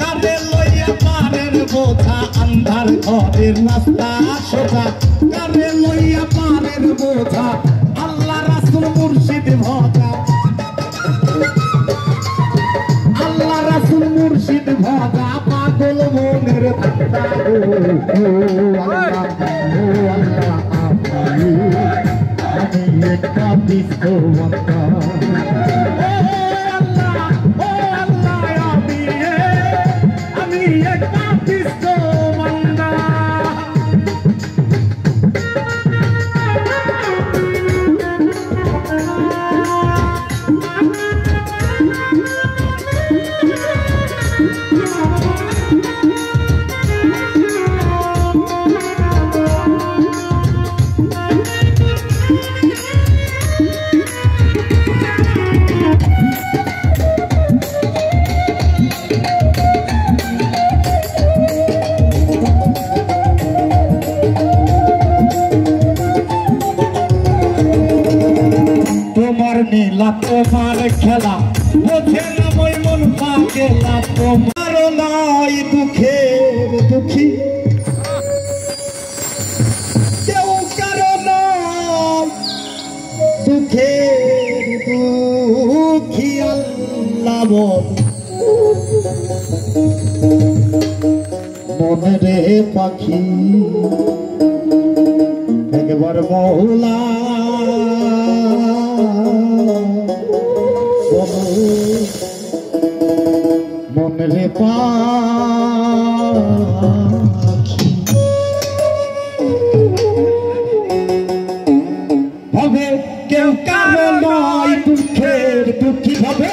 কারে লইয়া পারের বোঝা আন্ধার ঘরের রাস্তা সোজা কারে লইয়া পারের বোঝা আল্লাহ রাসূল মুর্শিদ ভজা আল্লাহ রাসূল মুর্শিদ ভজা পাগল মনের ধান্দা ও আল্লাহ আমি একটা বিশ্ববন্তা নীলা তোমার খেলা বোঝে না মই মন পাগেলা তোমার নাই দুঃখের দুঃখী কেউ কারো নাই দুঃখের দুঃখী আল্লাহ মনে রে পাখি একবার মহুলা মনে পাখি হবে কেউ কারো নয় দুঃখের দুঃখী হবে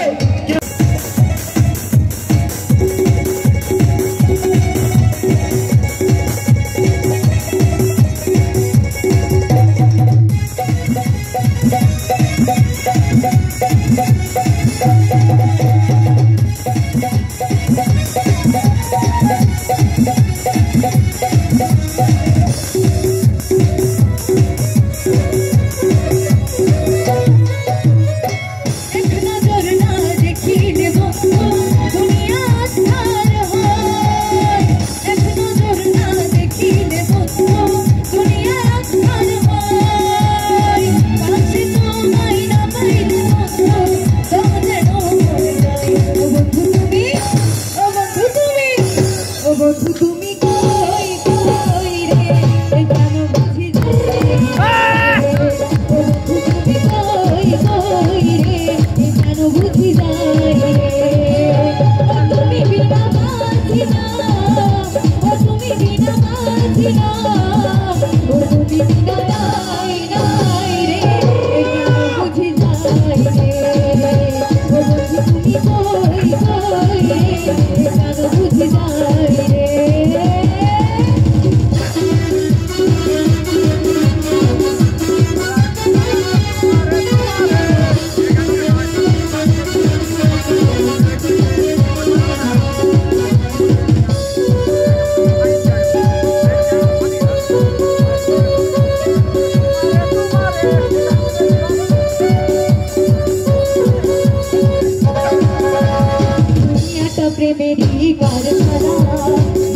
प्रेमेरी कारखाना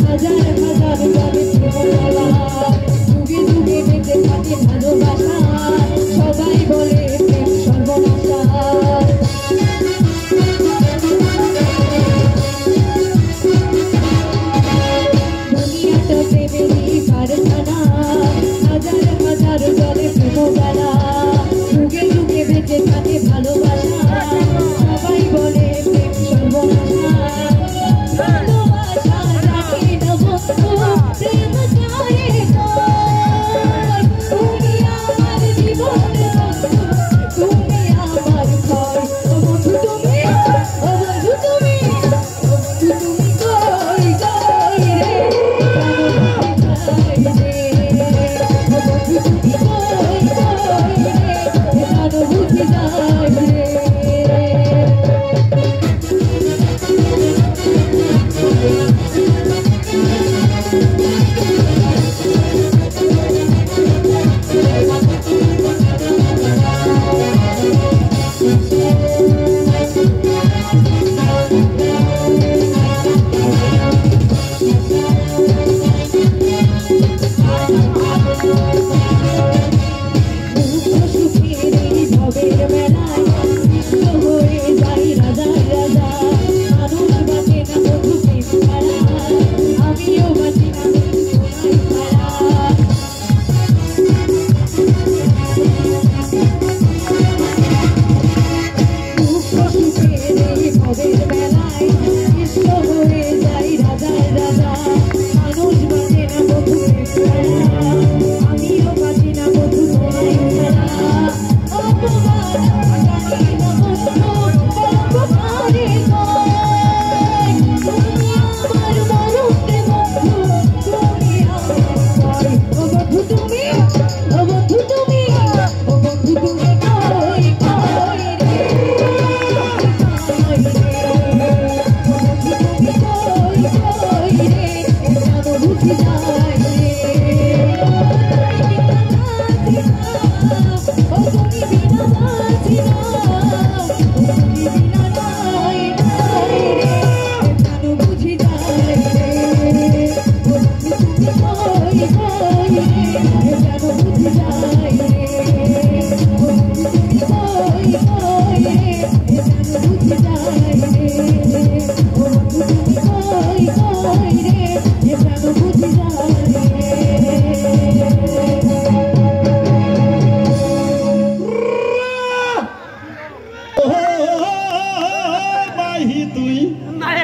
हजार हजार गाने प्रेमला যুগে যুগে বেঁচে থাকে ভালোবাসা সবাই বলে প্রেম সর্বনাশা দুনিয়াটা প্রেমেরি কারখানা হাজার হাজার গানে প্রেমলা যুগে যুগে বেঁচে থাকে ভালোবাসা সবাই বলে প্রেম সর্বনাশা প্রেম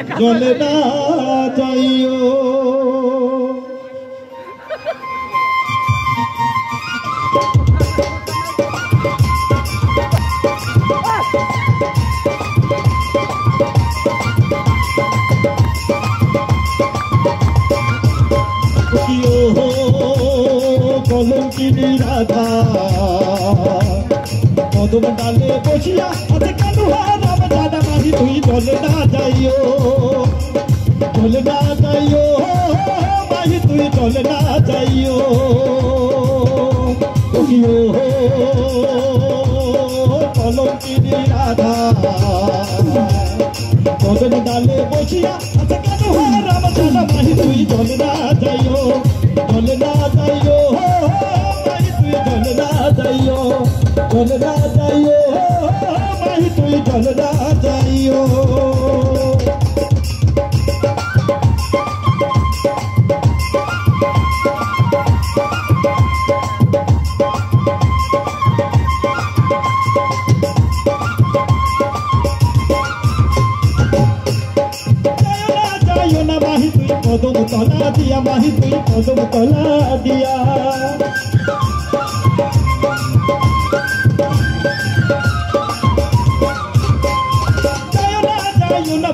জলে না যাইও। কলঙ্কিনী রাধা কদম ডালে বসিয়া আছে কালুয়া রাম দাদা মাহি তুই জলে না যাইও, জলে না যাইও মাহি তুই জলে না যাইও। কলঙ্কিনী রাধা কদম ডালে বসিয়া আছে কালুয়া রাম দাদা মাহি তুই জলে না যাইও, জলে না যাইও মাহি তুই জলে না যাইও, জলে না যাইও মাহি তুই জলে না যাইও। কদম তলা দিয়া মাহি তুই কদম তলা দিয়া,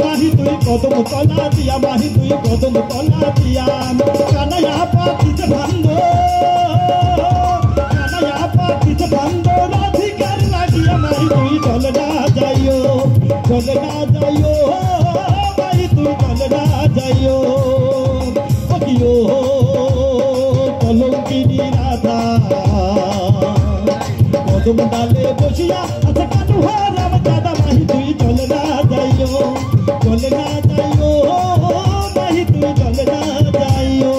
মাহি তুই কদম তলা দিয়া, মাহি তুই কদম তলা দিয়া। কানাইয়া পাতিছে ভান্ড, কানাইয়া পাতিছে ভান্ড রাধিকার লাগিয়া মাহি তুই জলে না যাইও, জলে না যাইও মাহি তুই জলে না যাইও। কলঙ্কিনী রাধা কদম ডালে বসিয়া আছে কালুয়া রাম দাদা মাহি তুই জলে না যাইও, জলে না যাইও মাহি তুই জলে না যাইও।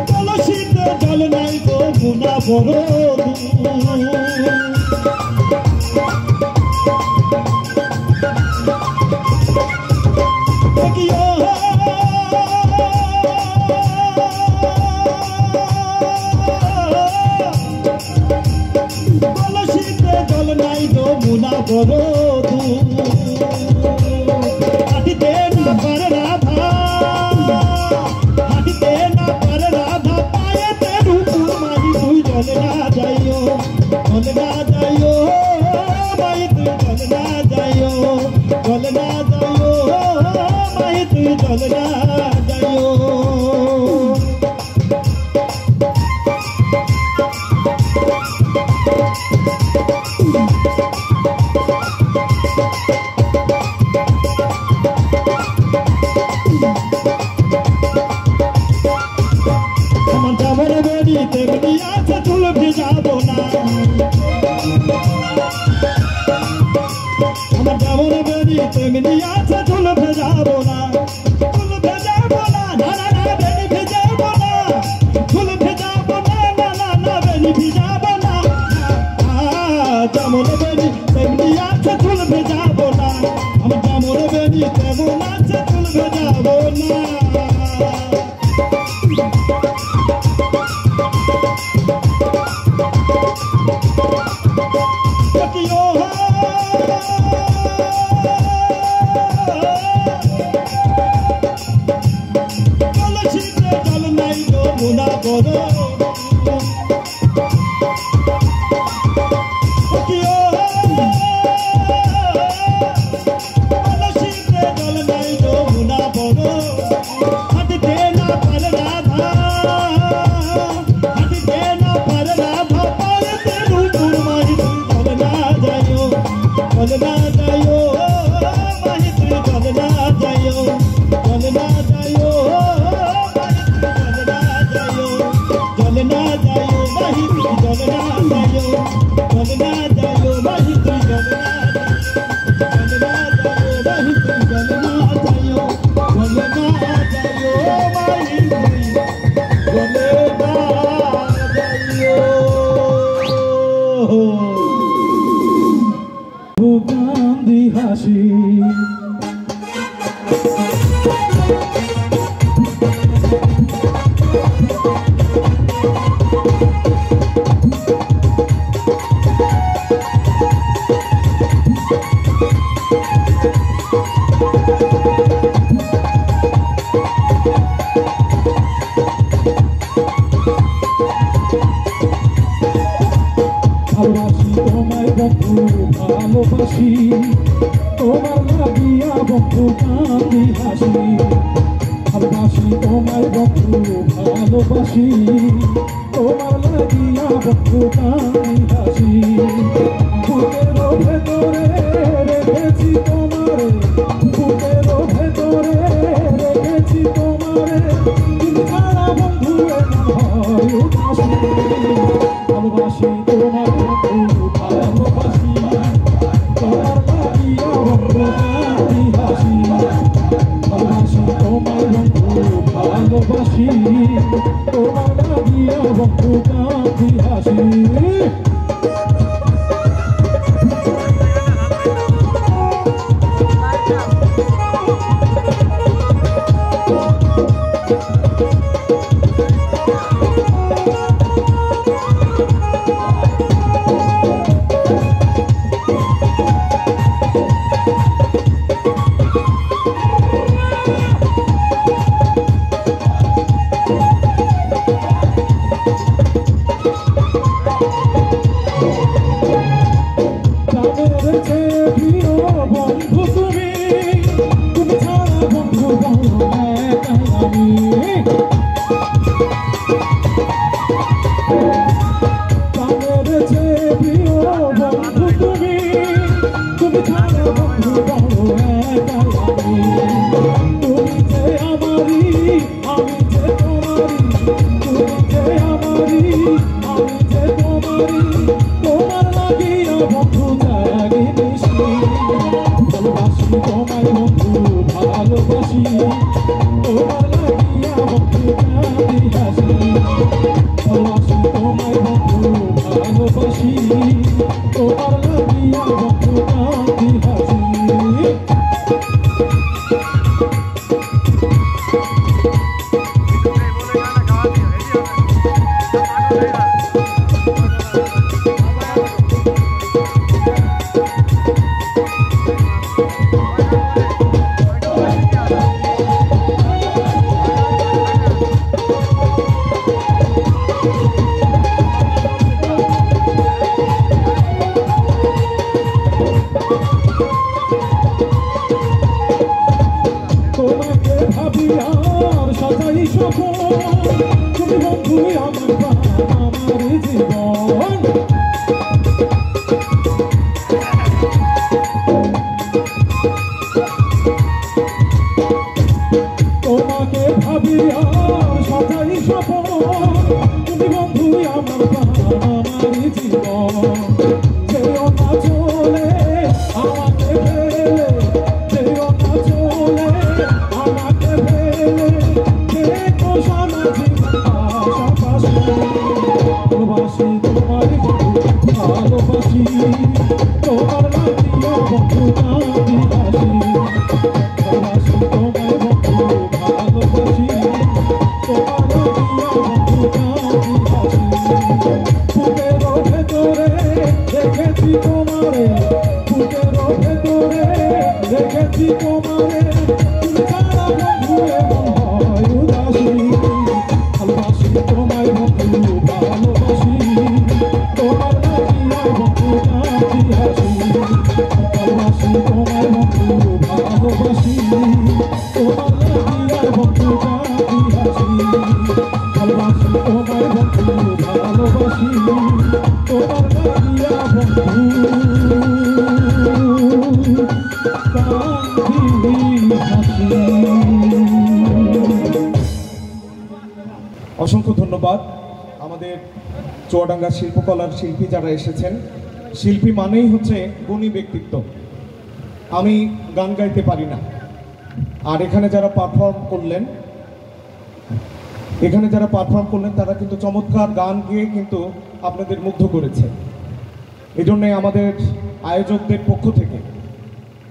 কলসিতে জল নাই গো গুনা বড় কলসিতে জল নাই গো গুনা বড় হাঁটিতে না পারে রাধা, হাঁটিতে না পারে রাধা পায়েতে রূপুর মাহি তুই জলে না যাইও, জলে না যাইও মাহি তুই জলে না যাইও, জলে না যাইও মাহি তুই জলে না যাইও। আমার যেমন বেরি তেমনি আছে চুল ভেজাবো না, আমার যেমন বেরি তেমনি আছে চুল ভেজাবো না, চুল ভেজাবো না না না না বেরি ভেজাবো না, চুল ভেজাবো না না না না বেরি ভেজাবো না। যেমন বেরি তেমনি আছে চুল ভেজাবো না, আমার যেমন বেরি তেমন আছে চুল ভেজাবো না। কলসিতে জল নাই গো গুনা বড় কলসিতে জল নাই গো গুনা বড় হাঁটিতে না পারে রাধা, হাঁটিতে না পারে রাধা পায়েতে রূপুর মাহি তুই জলে না যাইও, জলে না যাইও মাহি তুই জলে না যাইও, জলে না যাইও মাহি তুই জলে না যাইও, জলে না যাইও মাহি তুই জলে না যাইও, জলে না যাইও মাহি তুই জলে গান্ধী হাসি ভালোবাসি তোমায় বন্ধু ভালোবাসি তোমার লাগিয়া বন্ধু কান্দি হাসি ভালোবাসি তোমায় বন্ধু ভালোবাসি তোমার লাগিয়া বন্ধু কান্দি হাসি বুকের ভেতরে রেখেছি তোমারে বুকের ভেতরে রেখেছি তোমারে তুমি ছাড়া বন্ধু হয় উদাসী ভালোবাসি তোমার বন্ধু ভালোবাসি তোমার লাগিয়া বন্ধু কান্দি হাসি ভালোবাসি তোমার বন্ধু ভালোবাসি তোমার লাগিয়া বন্ধু কান্দি হাসি অসংখ্য ধন্যবাদ আমাদের চুয়াডাঙ্গা শিল্পকলার শিল্পী যারা এসেছেন। শিল্পী মানেই হচ্ছে গুণী ব্যক্তিত্ব। আমি গান গাইতে পারি না, আর এখানে যারা পারফর্ম করলেন তারা কিন্তু চমৎকার গান গেয়ে কিন্তু আপনাদের মুগ্ধ করেছে। এই জন্যে আমাদের আয়োজকদের পক্ষ থেকে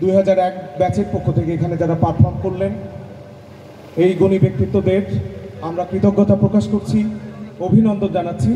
2001 ব্যাচের পক্ষ থেকে এখানে যারা পারফর্ম করলেন এই গুণী ব্যক্তিত্বদের আমরা কৃতজ্ঞতা প্রকাশ করছি, অভিনন্দন জানাচ্ছি।